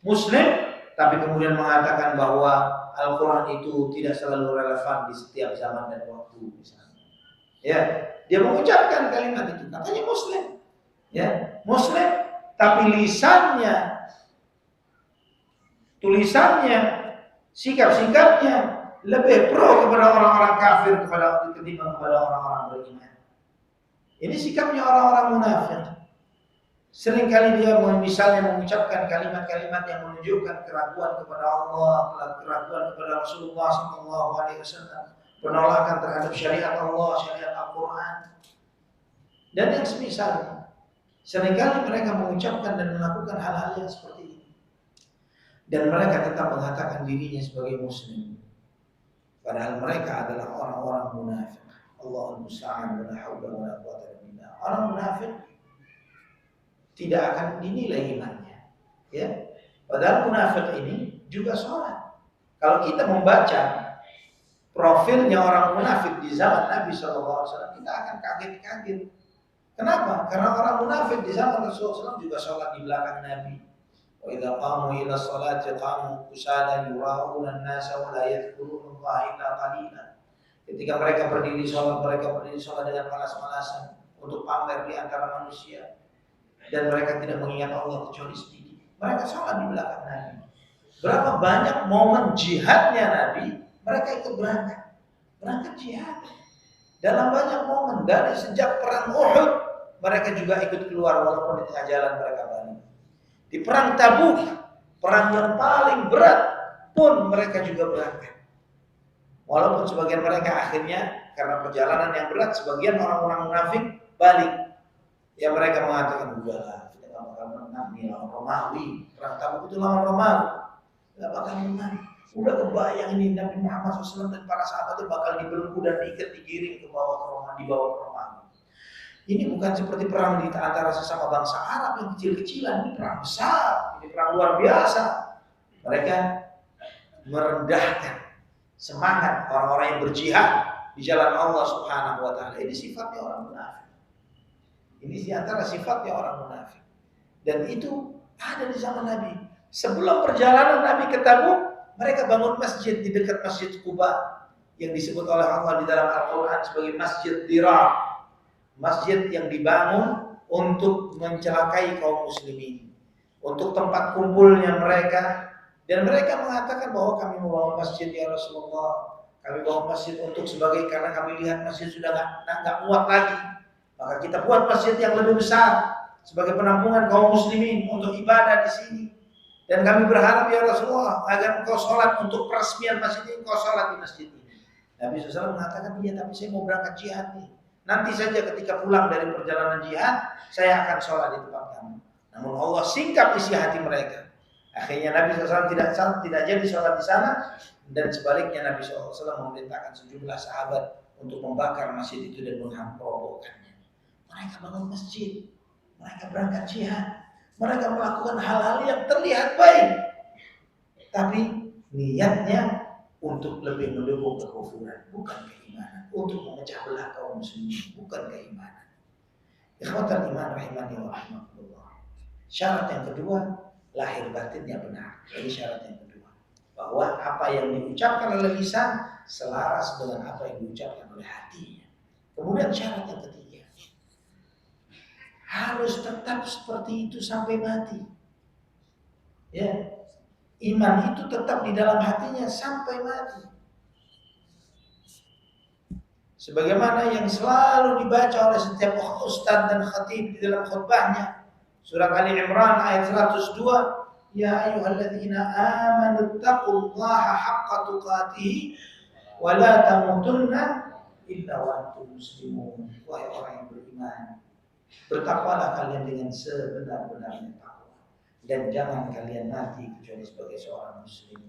Muslim tapi kemudian mengatakan bahwa Al-Quran itu tidak selalu relevan di setiap zaman dan waktu misalnya. Ya, dia mengucapkan kalimat itu, katanya Muslim. Ya, Muslim, tapi lisannya, tulisannya, sikap-sikapnya lebih pro kepada orang-orang kafir ketimbang kepada orang-orang beriman. Ini sikapnya orang-orang munafik. Seringkali dia misalnya mengucapkan kalimat-kalimat yang menunjukkan keraguan kepada Allah, keraguan kepada Rasulullah SAW, penolakan terhadap syariat Allah, syariat Al-Quran, dan yang semisalnya. Seringkali mereka mengucapkan dan melakukan hal-hal yang seperti ini, dan mereka tetap mengatakan dirinya sebagai Muslim, padahal mereka adalah orang-orang munafik. Allahul musta'an, wala haula wala quwwata illa billah. Orang munafik tidak akan dinilai imannya, ya. Padahal munafik ini juga sholat. Kalau kita membaca profilnya orang munafik di zaman Nabi SAW, kita akan kaget-kaget. Kenapa? Karena orang munafik di zaman Rasulullah SAW juga sholat di belakang Nabi. Wa idza qamu ila sholati qamu kusala yura'una an-nasa wa la yadhkuruna Allah illa qalilan. Ketika mereka berdiri sholat dengan malas-malasan untuk pamer di antara manusia. Dan mereka tidak mengingat Allah kecuali sedikit. Mereka sholat di belakang Nabi. Berapa banyak momen jihadnya Nabi, mereka ikut berangkat jihad. Dalam banyak momen, dari sejak perang Uhud, mereka juga ikut keluar walaupun di tengah jalan mereka balik. Di perang Tabuk, perang yang paling berat pun mereka juga berangkat. Walaupun sebagian mereka akhirnya karena perjalanan yang berat, sebagian orang-orang munafik balik. Ya mereka mengatakan, udahlah kita gak bakal menang nih lawan Romawi. Perang Tabuk itu lawan Romawi, gak bakal menang. Udah kebayang ini Nabi Muhammad SAW dan para sahabat itu bakal dibelenggu dan diikat, digiring ke bawah ke Romawi, dibawa ke Romawi. Ini bukan seperti perang di antara sesama bangsa Arab yang kecil-kecilan, ini perang besar, ini perang luar biasa. Mereka merendahkan semangat orang-orang yang berjihad di jalan Allah Subhanahu wa taala. Ini sifatnya orang munafik. Ini di antara sifatnya orang munafik. Dan itu ada di zaman Nabi. Sebelum perjalanan Nabi ke Tabuk, mereka bangun masjid di dekat Masjid Quba yang disebut oleh Allah di dalam Al-Qur'an sebagai Masjid Dirar. Masjid yang dibangun untuk mencelakai kaum muslimin, untuk tempat kumpulnya mereka. Dan mereka mengatakan bahwa kami membangun masjid ya Rasulullah, kami bangun masjid untuk sebagai, karena kami lihat masjid sudah nggak muat lagi, maka kita buat masjid yang lebih besar sebagai penampungan kaum muslimin untuk ibadah di sini. Dan kami berharap ya Rasulullah agar engkau sholat untuk peresmian masjid ini, engkau sholat di masjid ini. Nabi SAW mengatakan, iya tapi saya mau berangkat jihad nih. Nanti saja ketika pulang dari perjalanan jihad, saya akan sholat di tempat kamu. Namun Allah singkap isi hati mereka. Akhirnya Nabi SAW tidak jadi sholat di sana, dan sebaliknya Nabi SAW memerintahkan sejumlah sahabat untuk membakar masjid itu dan menghamprobokannya. Mereka bangun masjid, mereka berangkat jihad, mereka melakukan hal-hal yang terlihat baik, tapi niatnya untuk lebih mendukung kekufuran, bukan keimanan, untuk memecah belah kaum muslimin, bukan keimanan. Ikhwatal iman rahimani wa rahmatullah. Syarat yang kedua, lahir batinnya benar. Jadi syarat yang kedua, bahwa apa yang diucapkan oleh lisan selaras dengan apa yang diucapkan oleh hatinya. Kemudian syarat yang ketiga, harus tetap seperti itu sampai mati. Ya, iman itu tetap di dalam hatinya sampai mati. Sebagaimana yang selalu dibaca oleh setiap ustaz dan khatib di dalam khutbahnya, surat Ali Imran ayat 102, ya ayyuhalladzina amanu taqullaha haqqa tuqatih wa la tamutunna illa wa antum muslimun. Wahai orang yang beriman, bertakwalah kalian dengan sebenar-benarnya takwa, dan jangan kalian mati kecuali sebagai seorang muslim.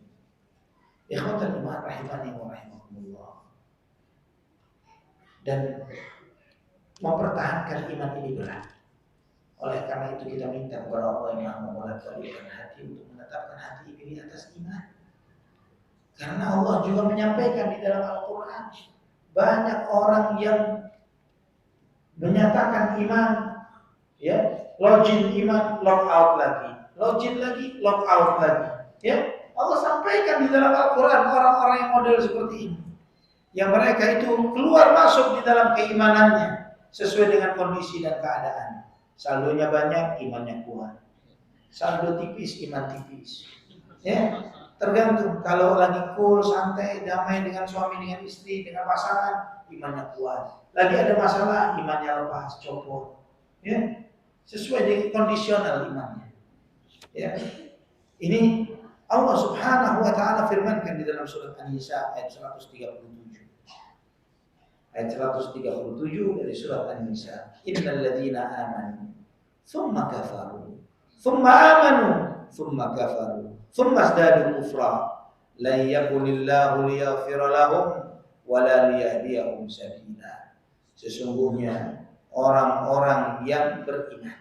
Ikhwatal iman rahimani wa rahimakumullah. Dan mempertahankan iman ini berat. Oleh karena itu kita minta kepada Allah yang Maha membolak-balikkan hati untuk menetapkan hati ini di atas iman. Karena Allah juga menyampaikan di dalam Al-Quran, banyak orang yang menyatakan iman, ya, login iman, lock out lagi, login lagi, lock out lagi, ya. Allah sampaikan di dalam Al-Quran orang-orang yang model seperti ini, yang mereka itu keluar masuk di dalam keimanannya sesuai dengan kondisi dan keadaan. Saldonya banyak, imannya kuat. Saldo tipis, iman tipis. Ya, tergantung. Kalau lagi cool, santai, damai dengan suami, dengan istri, dengan pasangan, imannya kuat. Lagi ada masalah, imannya lepas, copot. Ya, sesuai dengan kondisional imannya. Ya, ini Allah Subhanahu wa taala firmankan di dalam surat An-Nisa ayat 137. Ayat 137 dari surat An-Nisa. Innal ladzina amanu tsumma kafaru tsumma amanu tsumma kafaru tsumma izdadu kufra la yakunillahu liyaghfira lahum wa la liyahdiyahum sabila. Sesungguhnya orang-orang yang beriman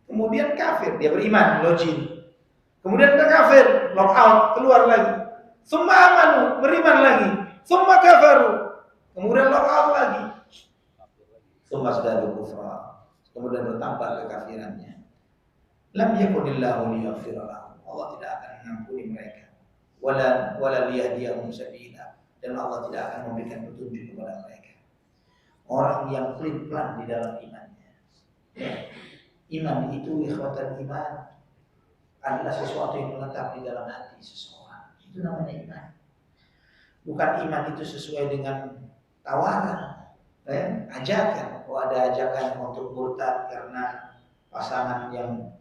kemudian kafir, dia beriman, login. Kemudian dia kafir, lock out, keluar lagi. Tsumma amanu, beriman lagi. Tsumma kafaru, kemudian lock out lagi. Tsumma izdadu kufra, kemudian bertambah kekafirannya. Lam yakunillahu liyaghfira lahum, Allah tidak akan mengampuni mereka. Wala liyahdiyahum sabila, dan Allah tidak akan memberikan petunjuk kepada mereka. Orang yang pelin-pelan di dalam imannya. Ya. Iman itu, ikhwatan iman, adalah sesuatu yang menetap di dalam hati seseorang. Itu namanya iman. Bukan iman itu sesuai dengan tawaran, ajakan. Oh, ada ajakan untuk murtad karena pasangan yang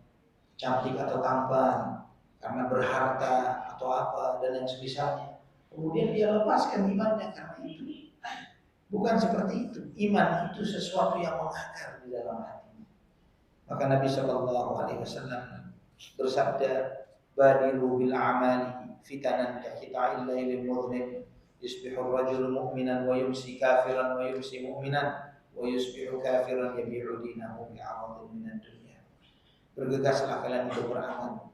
cantik atau tampan, karena berharta atau apa dan yang semisalnya. kemudian dia lepaskan imannya karena itu. Bukan seperti itu. Iman itu sesuatu yang mengakar di dalam hati. Maka Nabi Shallallahu Alaihi Wasallam bersabda, "Badiru bil amali fitanan kahita'il lailil mudhlim, yusbihu ar-rajulu mu'minan wa yumsi kafiran wa yumsi mu'minan wa yusbihu kafiran yabi'u dinahu bi'aradin minad dunya." Bergegaslah kalian untuk beramal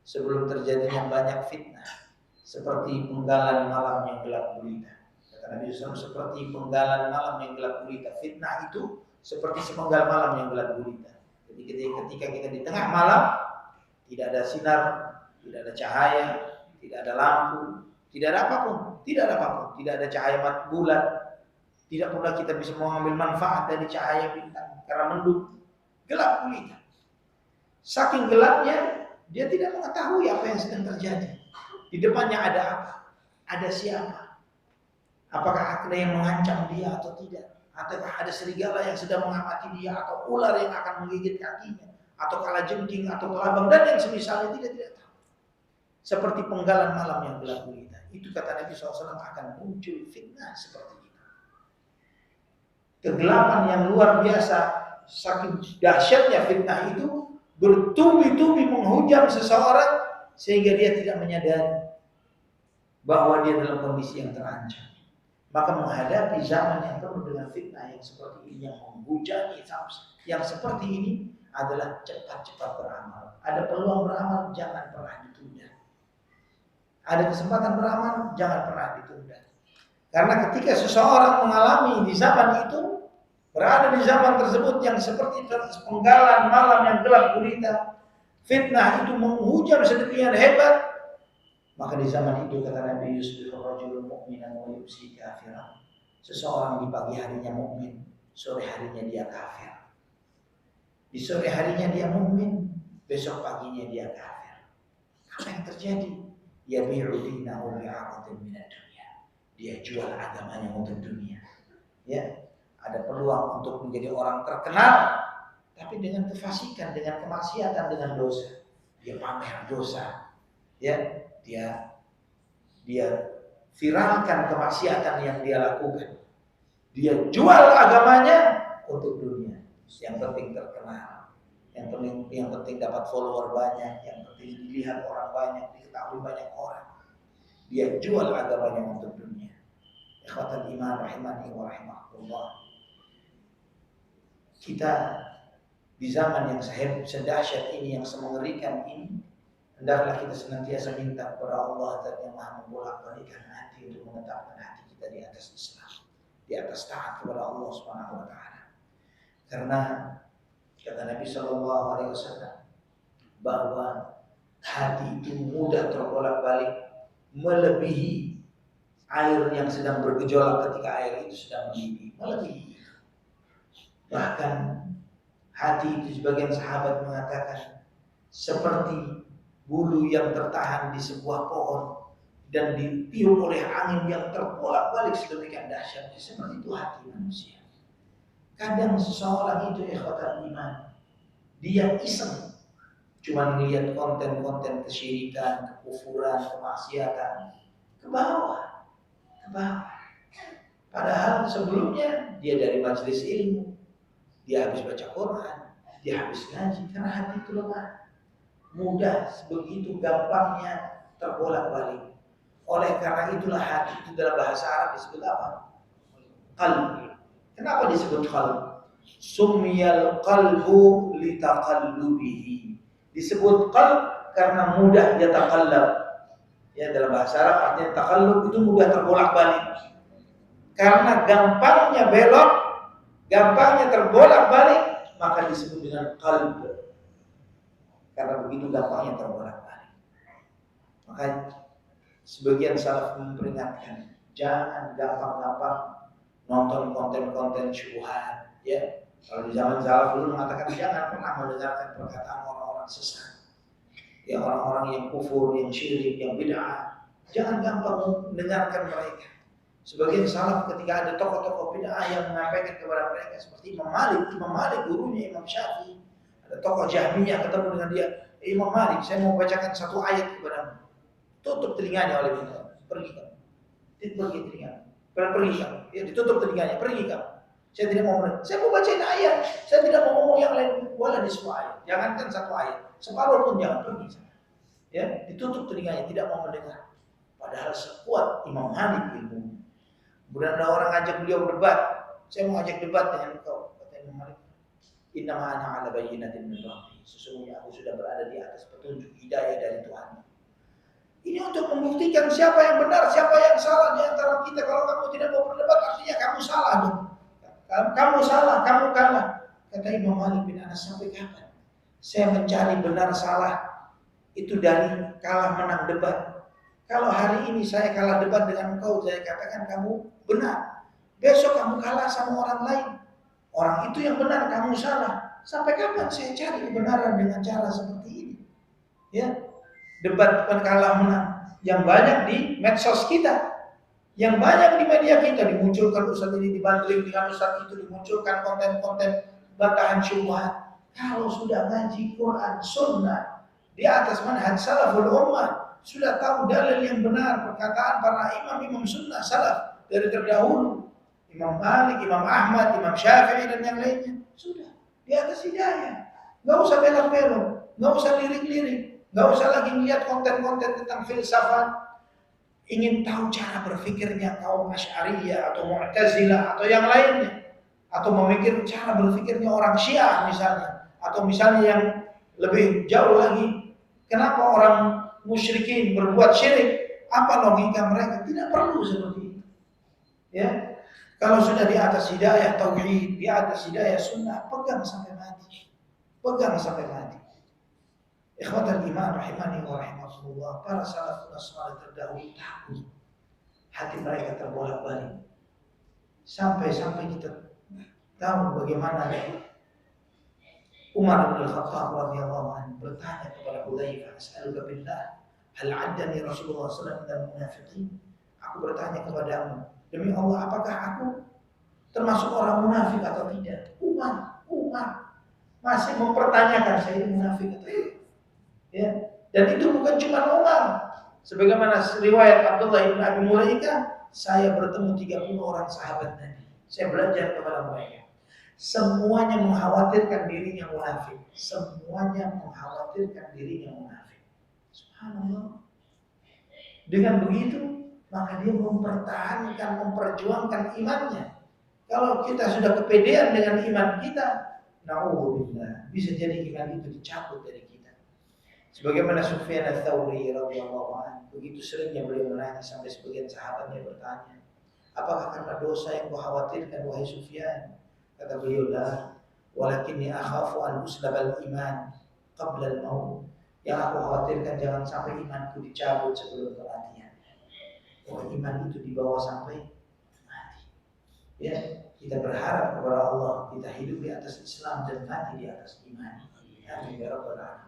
sebelum terjadinya banyak fitnah, seperti penggalan malam yang gelap gulita. Kata Nabi SAW, seperti penggalan malam yang gelap gulita. Fitnah itu seperti sepenggal malam yang gelap gulita. Jadi ketika kita di tengah malam, tidak ada sinar, tidak ada cahaya, tidak ada lampu, tidak ada apapun, tidak ada cahaya bulan, tidak pula kita bisa mengambil manfaat dari cahaya bintang karena mendung, gelap gulita. Saking gelapnya, dia tidak mengetahui apa yang sedang terjadi. Di depannya ada apa? Ada siapa? Apakah ada yang mengancam dia atau tidak? Ataukah ada serigala yang sedang mengamati dia, atau ular yang akan menggigit kakinya, atau kalajengking, atau kelabang, dan yang semisalnya tidak tahu. Seperti penggalan malam yang gelap gulita. Itu kata Nabi SAW akan muncul fitnah seperti itu. Kegelapan yang luar biasa, saking dahsyatnya fitnah itu bertubi-tubi menghujam seseorang sehingga dia tidak menyadari bahwa dia dalam kondisi yang terancam. Maka menghadapi zaman yang penuh dengan fitnah yang seperti ini, yang menghujani yang seperti ini, adalah cepat-cepat beramal. Ada peluang beramal, jangan pernah ditunda. Ada kesempatan beramal, jangan pernah ditunda. Karena ketika seseorang mengalami di zaman itu, berada di zaman tersebut yang seperti penggalan malam yang gelap gulita, fitnah itu menghujam sedemikian hebat, maka di zaman itu kata Nabi yusbihu rajulun mu'minan wa yumsi kafiran. Seseorang di pagi harinya mukmin, sore harinya dia kafir. Di sore harinya dia mukmin, besok paginya dia kafir. Apa yang terjadi? Yabi'u dinahu bi'aradin minad dunya. Dia jual agamanya untuk dunia. Ya, ada peluang untuk menjadi orang terkenal, tapi dengan kefasikan, dengan kemaksiatan, dengan dosa. Dia pamer dosa. Ya, dia viralkan kemaksiatan yang dia lakukan. Dia jual agamanya untuk dunia. Yang penting terkenal, yang penting dapat follower banyak, yang penting dilihat orang banyak, diketahui banyak orang. Dia jual agamanya untuk dunia. Ikhwatal iman rahimani wa rahimakumullah. Kita di zaman yang sedahsyat ini, yang semengerikan ini, hendaklah kita senantiasa minta kepada Allah Zat yang Maha membolak-balikkan hati untuk menetapkan hati kita di atas Islam, di atas taat kepada Allah Subhanahu wa taala. Karena kata Nabi sallallahu alaihi wasallam bahwa hati itu mudah terbolak-balik melebihi air yang sedang bergejolak ketika air itu sedang mendidih, melebihi. Bahkan hati itu sebagian sahabat mengatakan seperti bulu yang tertahan di sebuah pohon dan ditiup oleh angin yang terbolak-balik sedemikian dahsyatnya. Seperti itu hati manusia. Kadang seseorang itu ikhwatal iman, dia iseng cuma melihat konten-konten kesyirikan, kekufuran, kemaksiatan, ke bawah. Padahal sebelumnya dia dari majelis ilmu, dia habis baca Quran, dia habis ngaji, karena hati itu lemah. Mudah, begitu gampangnya terbolak-balik. Oleh karena itulah hati itu dalam bahasa Arab disebut apa? Qalb. Kenapa disebut qalb? Sumiyal qalbu litaqallubihi. Disebut qalb karena mudah dia taqallab. Ya, dalam bahasa Arab artinya taqallub itu mudah terbolak-balik. Karena gampangnya belok, gampangnya terbolak-balik, maka disebut dengan qalb. Karena begitu gampangnya terbolak-balik. Maka sebagian salaf memperingatkan, jangan gampang-gampang nonton konten-konten syubhat. Ya, kalau di zaman salaf dulu mengatakan jangan pernah mendengarkan perkataan orang-orang sesat, ya, orang-orang yang kufur, yang syirik, yang bid'ah. Jangan gampang mendengarkan mereka. Sebagian salaf ketika ada tokoh-tokoh bid'ah yang menyampaikan kepada mereka seperti Imam Malik gurunya Imam Syafi'i. Ada tokoh Jahmiyah ketemu dengan dia, Imam Malik, saya mau bacakan satu ayat kepadamu. Tutup telinganya oleh beliau, pergi kamu. Pergi telinga. Pergi kamu. Ya, ditutup telinganya. Pergi kamu. Saya tidak mau mendengar. Saya mau bacain ayat. Saya tidak mau ngomong yang lain. Wala di semua ayat. Jangankan satu ayat. Separuh pun jangan pergi. Ya, ditutup telinganya. Tidak mau mendengar. Padahal sekuat Imam Malik ilmu. Kemudian ada orang ngajak beliau berdebat. Saya mau ajak debat dengan engkau. Kata Imam Malik. Innama ana ala bayyinatin min rabbi. Sesungguhnya aku sudah berada di atas petunjuk hidayah dari Tuhan. Ini untuk membuktikan siapa yang benar, siapa yang salah di antara kita. Kalau kamu tidak mau berdebat, artinya kamu salah dong. Kamu salah, kamu kalah. Kata Imam Malik bin Anas, sampai kapan saya mencari benar salah itu dari kalah menang debat. Kalau hari ini saya kalah debat dengan engkau, saya katakan kamu benar. Besok kamu kalah sama orang lain. Orang itu yang benar, kamu salah. Sampai kapan saya cari kebenaran dengan cara seperti ini? Ya. Debat bukan kalah menang. Yang banyak di medsos kita, yang banyak di media kita, dimunculkan ustaz ini dibanding dengan ustaz itu, dimunculkan konten-konten bantahan syubhat. Kalau sudah ngaji Quran, Sunnah di atas manhaj salaful ummah, sudah tahu dalil yang benar, perkataan para imam Sunnah salaf dari terdahulu, Imam Malik, Imam Ahmad, Imam Syafi'i dan yang lainnya, sudah di atas hidayah. Nggak usah belok-belok, nggak usah lirik-lirik. Gak usah lagi lihat konten-konten tentang filsafat. Ingin tahu cara berpikirnya kaum Asy'ariyah atau Mu'tazilah atau yang lainnya, atau memikir cara berpikirnya orang Syiah misalnya, atau misalnya yang lebih jauh lagi, kenapa orang musyrikin berbuat syirik, apa logika mereka? Tidak perlu seperti itu. Ya, kalau sudah di atas hidayah tauhid, di atas hidayah sunnah, pegang sampai mati. Pegang sampai mati. Ikhwatal iman rahimani wa rahimakumullah, para salafun salih terdahulu takut hati mereka terbolak-balik. Sampai-sampai kita tahu bagaimana Umar bin Khattab radhiyallahu anhu bertanya kepada Hudzaifah, "As'aluka billah, hal 'addani Rasulullah sallallahu alaihi wasallam munafiqin?" Aku bertanya kepadamu, demi Allah, apakah aku termasuk orang munafik atau tidak? Umar masih mempertanyakan saya ini munafik atau tidak. Ya, dan itu bukan cuma Umar. Sebagaimana riwayat Abdullah bin Abi Mulaikah, saya bertemu 30 orang sahabat Nabi. Saya belajar kepada mereka. Semuanya mengkhawatirkan dirinya munafik. Semuanya mengkhawatirkan dirinya munafik. Subhanallah. Dengan begitu, maka dia mempertahankan, memperjuangkan imannya. Kalau kita sudah kepedean dengan iman kita, na'udzubillah, bisa jadi iman itu dicabut dari kita. Sebagaimana Sufyan Ats-Tsauri radhiyallahu anhu, begitu seringnya beliau menanya sampai sebagian sahabatnya bertanya, apakah karena dosa yang kau khawatirkan wahai Sufyan? Kata beliau, la, walakinni akhafu an uslabal iman qabla al-maut. Yang aku khawatirkan jangan sampai imanku dicabut sebelum kematian. Bahwa iman itu dibawa sampai mati. Ya, kita berharap kepada Allah, kita hidup di atas Islam dan mati di atas iman. Amin ya rabbal alamin.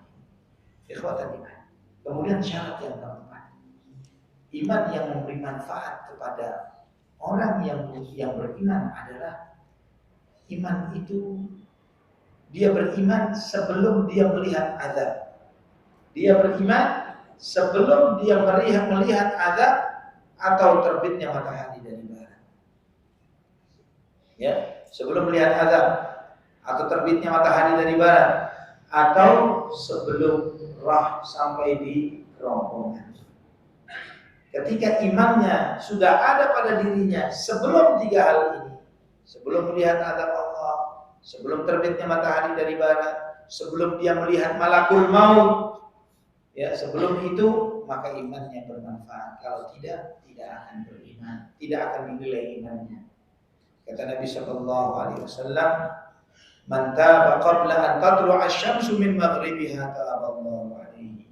Ikhwatan iman. Kemudian syarat yang keempat, iman yang memberi manfaat kepada orang yang beriman adalah iman itu dia beriman sebelum dia melihat azab. Dia beriman sebelum dia melihat azab atau terbitnya matahari dari barat. Ya, sebelum melihat azab atau terbitnya matahari dari barat, atau sebelum roh sampai di kerongkongan. Ketika imannya sudah ada pada dirinya sebelum 3 hal ini, sebelum melihat azab Allah, sebelum terbitnya matahari dari barat, sebelum dia melihat malakul maut, ya, sebelum itu maka imannya bermanfaat. Kalau tidak akan beriman, tidak akan dinilai imannya. Kata Nabi sallallahu alaihi wasallam, man taba qabla an tatlu'a asy-syamsu min maghribiha taballahu alaihi.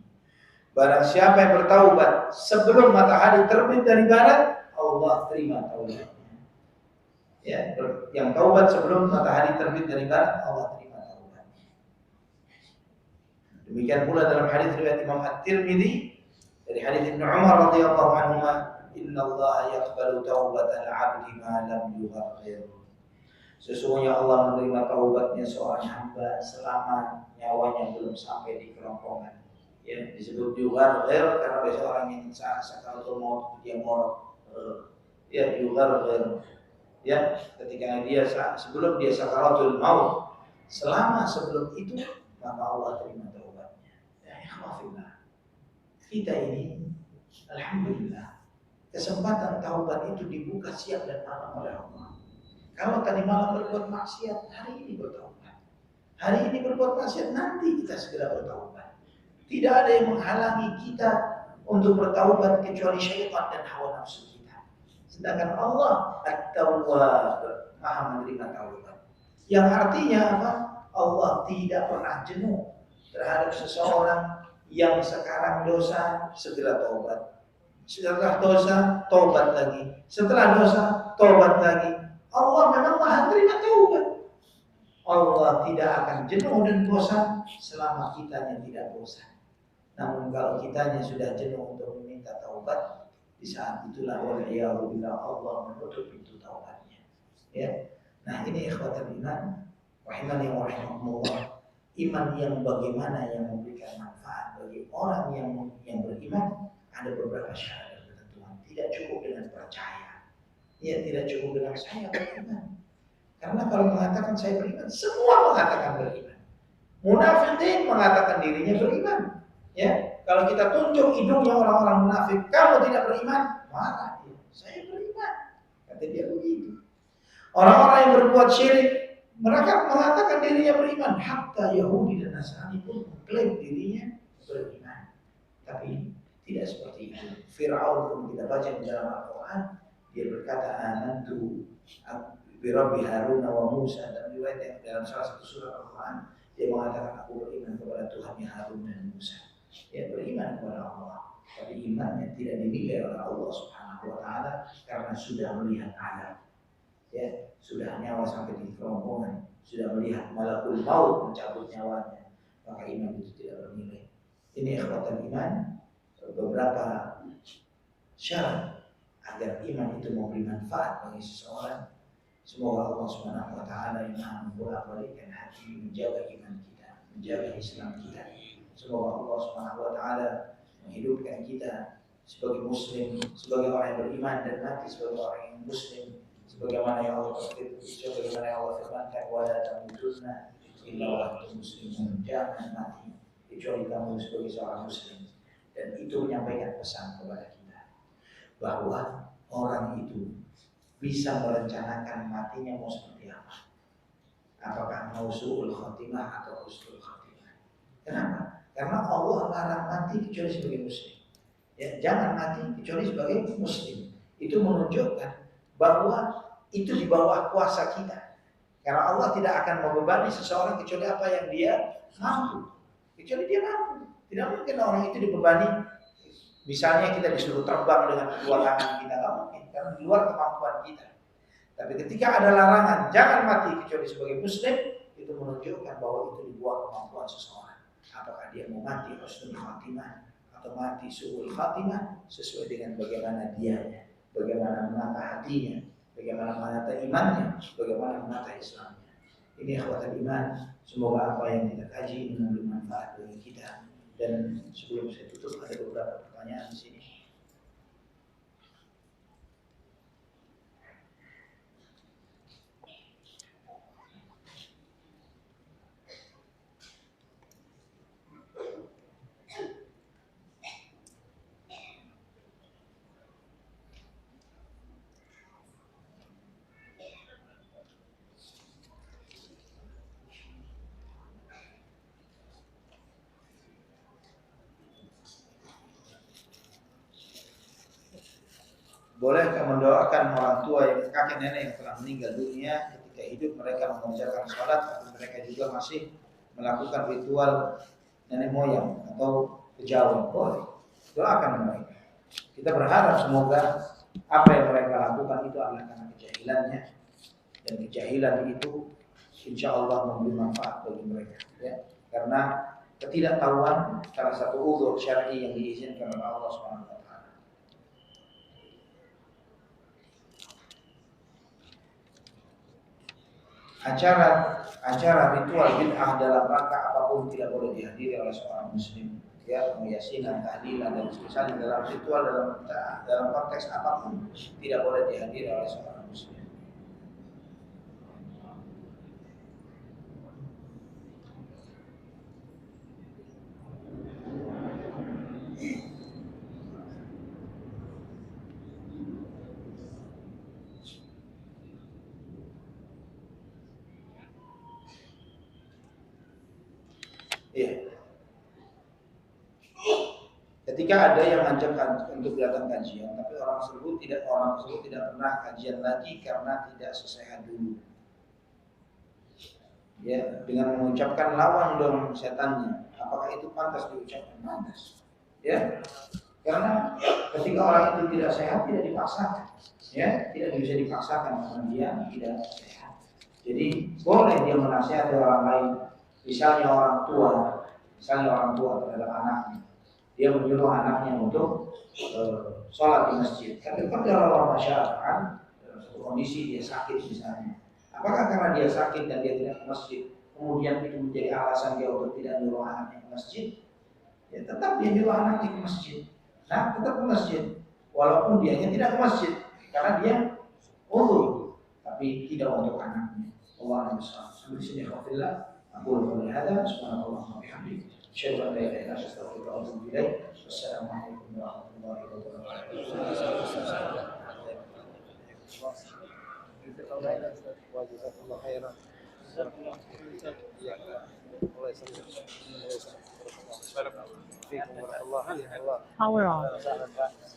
Barang siapa yang bertaubat sebelum matahari terbit dari barat, Allah terima taubatnya. Ya, yang taubat sebelum matahari terbit dari barat, Allah terima taubatnya. Demikian pula dalam hadis riwayat Imam At-Tirmidzi dari hadis Ibnu Umar radhiyallahu anhu, "Innallaha yaqbalu taubatal 'abdi ma lam yughargir." Sesungguhnya Allah menerima taubatnya seorang hamba selama nyawanya belum sampai di kerongkongan. Ya, disebut juga karena biasa orang yang sakaratul maut dia ngorok. ya yugharghir, ya ketika dia sebelum dia sakaratul maut, selama sebelum itu maka Allah terima taubatnya. Ya ikhwafillah, kita ini alhamdulillah kesempatan taubat itu dibuka siang dan malam oleh Allah. Kalau tadi malam berbuat maksiat, hari ini bertaubat. Hari ini berbuat maksiat, nanti kita segera bertaubat. Tidak ada yang menghalangi kita untuk bertaubat kecuali syaitan dan hawa nafsu kita. Sedangkan Allah At-Tawwab, Maha menerima taubat. Yang artinya apa? Allah tidak pernah jenuh terhadap seseorang yang sekarang dosa, segera taubat. Setelah dosa, taubat lagi. Setelah dosa, taubat lagi. Allah memang Maha terima taubat. Allah tidak akan jenuh dan bosan selama kitanya tidak bosan. Namun kalau kitanya sudah jenuh untuk meminta taubat, di saat itulah waliyahulillah Allah menutup pintu taubatnya. Ya. Nah ini ikhwatul iman, rahimani wa rahimakumullah. Iman yang bagaimana yang memberikan manfaat bagi orang yang beriman, ada beberapa syarat dan ketentuan. Tidak cukup dengan percaya. Ya, tidak cukup dengan saya beriman. Karena kalau mengatakan saya beriman, semua mengatakan beriman. Munafikin mengatakan dirinya beriman. Ya, kalau kita tunjuk hidungnya orang-orang munafik, kamu tidak beriman, marah dia. Saya beriman, kata dia begitu. Orang-orang yang berbuat syirik, mereka mengatakan dirinya beriman. Hatta Yahudi dan Nasrani pun mengklaim dirinya beriman. Tapi tidak seperti itu. Fir'aun pun kita baca di dalam Al-Quran, dia berkata amantu birabbi Harun wa Musa, dan riwayat yang dalam salah satu surah Al-Quran dia mengatakan aku beriman kepada Tuhannya Harun dan Musa. Dia beriman kepada Allah, tapi imannya tidak dinilai oleh Allah Subhanahu wa taala karena sudah melihat azab. Ya, sudah nyawa sampai di kerongkongan, sudah melihat malakul maut mencabut nyawanya, maka iman itu tidak bernilai. Ini ikhwatul iman, beberapa syarat agar iman itu memberi manfaat bagi seseorang. Semoga Allah Subhanahu wa taala yang Maha membolak-balikkan hati menjaga iman kita, menjaga Islam kita. Semoga Allah Subhanahu wa taala menghidupkan kita sebagai muslim, sebagai orang yang beriman dan mati sebagai orang yang muslim. Sebagaimana yang Allah firmankan, wa la tamutunna illa wa antum muslimun. Jangan mati kecuali kamu sebagai seorang muslim. Dan itu menyampaikan pesan kepada kita bahwa orang itu bisa merencanakan matinya mau seperti apa. Apakah mau su'ul khatimah atau husnul khatimah. Kenapa? Karena Allah larang mati kecuali sebagai muslim. Ya, jangan mati kecuali sebagai muslim. Itu menunjukkan bahwa itu di bawah kuasa kita. Karena Allah tidak akan membebani seseorang kecuali apa yang dia mampu. Kecuali dia mampu. Tidak mungkin orang itu dibebani. Misalnya kita disuruh terbang dengan kedua tangan kita, tidak mungkin. Karena di luar kemampuan kita. Tapi ketika ada larangan, jangan mati kecuali sebagai muslim, itu menunjukkan bahwa itu di bawah kemampuan seseorang. Apakah dia mau mati husnul khatimah atau mati su'ul khatimah sesuai dengan bagaimana dianya, bagaimana menata hatinya, bagaimana menata imannya, bagaimana menata Islamnya. Ini ikhwatul iman. Semoga apa yang kita kaji ini memberi manfaat bagi kita. Dan sebelum saya tutup ada beberapa pertanyaan di sini. Bolehkah mendoakan orang tua yang kakek nenek yang telah meninggal dunia ketika hidup mereka mengerjakan sholat, tapi mereka juga masih melakukan ritual nenek moyang atau kejawen? Boleh, doakan mereka. Kita berharap semoga apa yang mereka lakukan itu adalah karena kejahilannya, dan kejahilan itu insya Allah memberi manfaat bagi mereka. Ya, karena ketidaktahuan salah satu uzur syar'i yang diizinkan oleh Allah Subhanahu wa taala. Acara ritual bid'ah dalam rangka apapun tidak boleh dihadiri oleh seorang muslim. ya, yasinan, tahlilan dan misalnya dalam ritual dalam konteks apapun tidak boleh dihadiri oleh seorang muslim. Iya. Ketika ada yang ngajak untuk datang kajian, tapi orang tersebut tidak pernah kajian lagi karena tidak sesehat dulu. Ya, dengan mengucapkan lawan dong setannya, apakah itu pantas diucapkan? Pantas. Ya, karena ketika orang itu tidak sehat tidak dipaksakan, ya, tidak bisa dipaksakan karena dia tidak sehat. Jadi boleh dia menasihati orang lain, misalnya orang tua terhadap anaknya. Dia menyuruh anaknya untuk sholat di masjid. Tapi kalau orang masyarakat dalam satu kondisi dia sakit misalnya, apakah karena dia sakit dan dia tidak ke masjid, kemudian itu menjadi alasan dia untuk tidak menyuruh anaknya ke masjid? Ya tetap dia nyuruh anaknya ke masjid. Nah, tetap ke masjid, walaupun dianya tidak ke masjid karena dia uzur, tapi tidak untuk anaknya. Allah Subhanahu sampai sini alhamdulillah. Aku lakukan hada subhanallah wa bihamdihi. Asyhadu an la ilaha illa anta astaghfiruka wa atubu ilaik. Wassalamualaikum warahmatullahi wabarakatuh. Power on.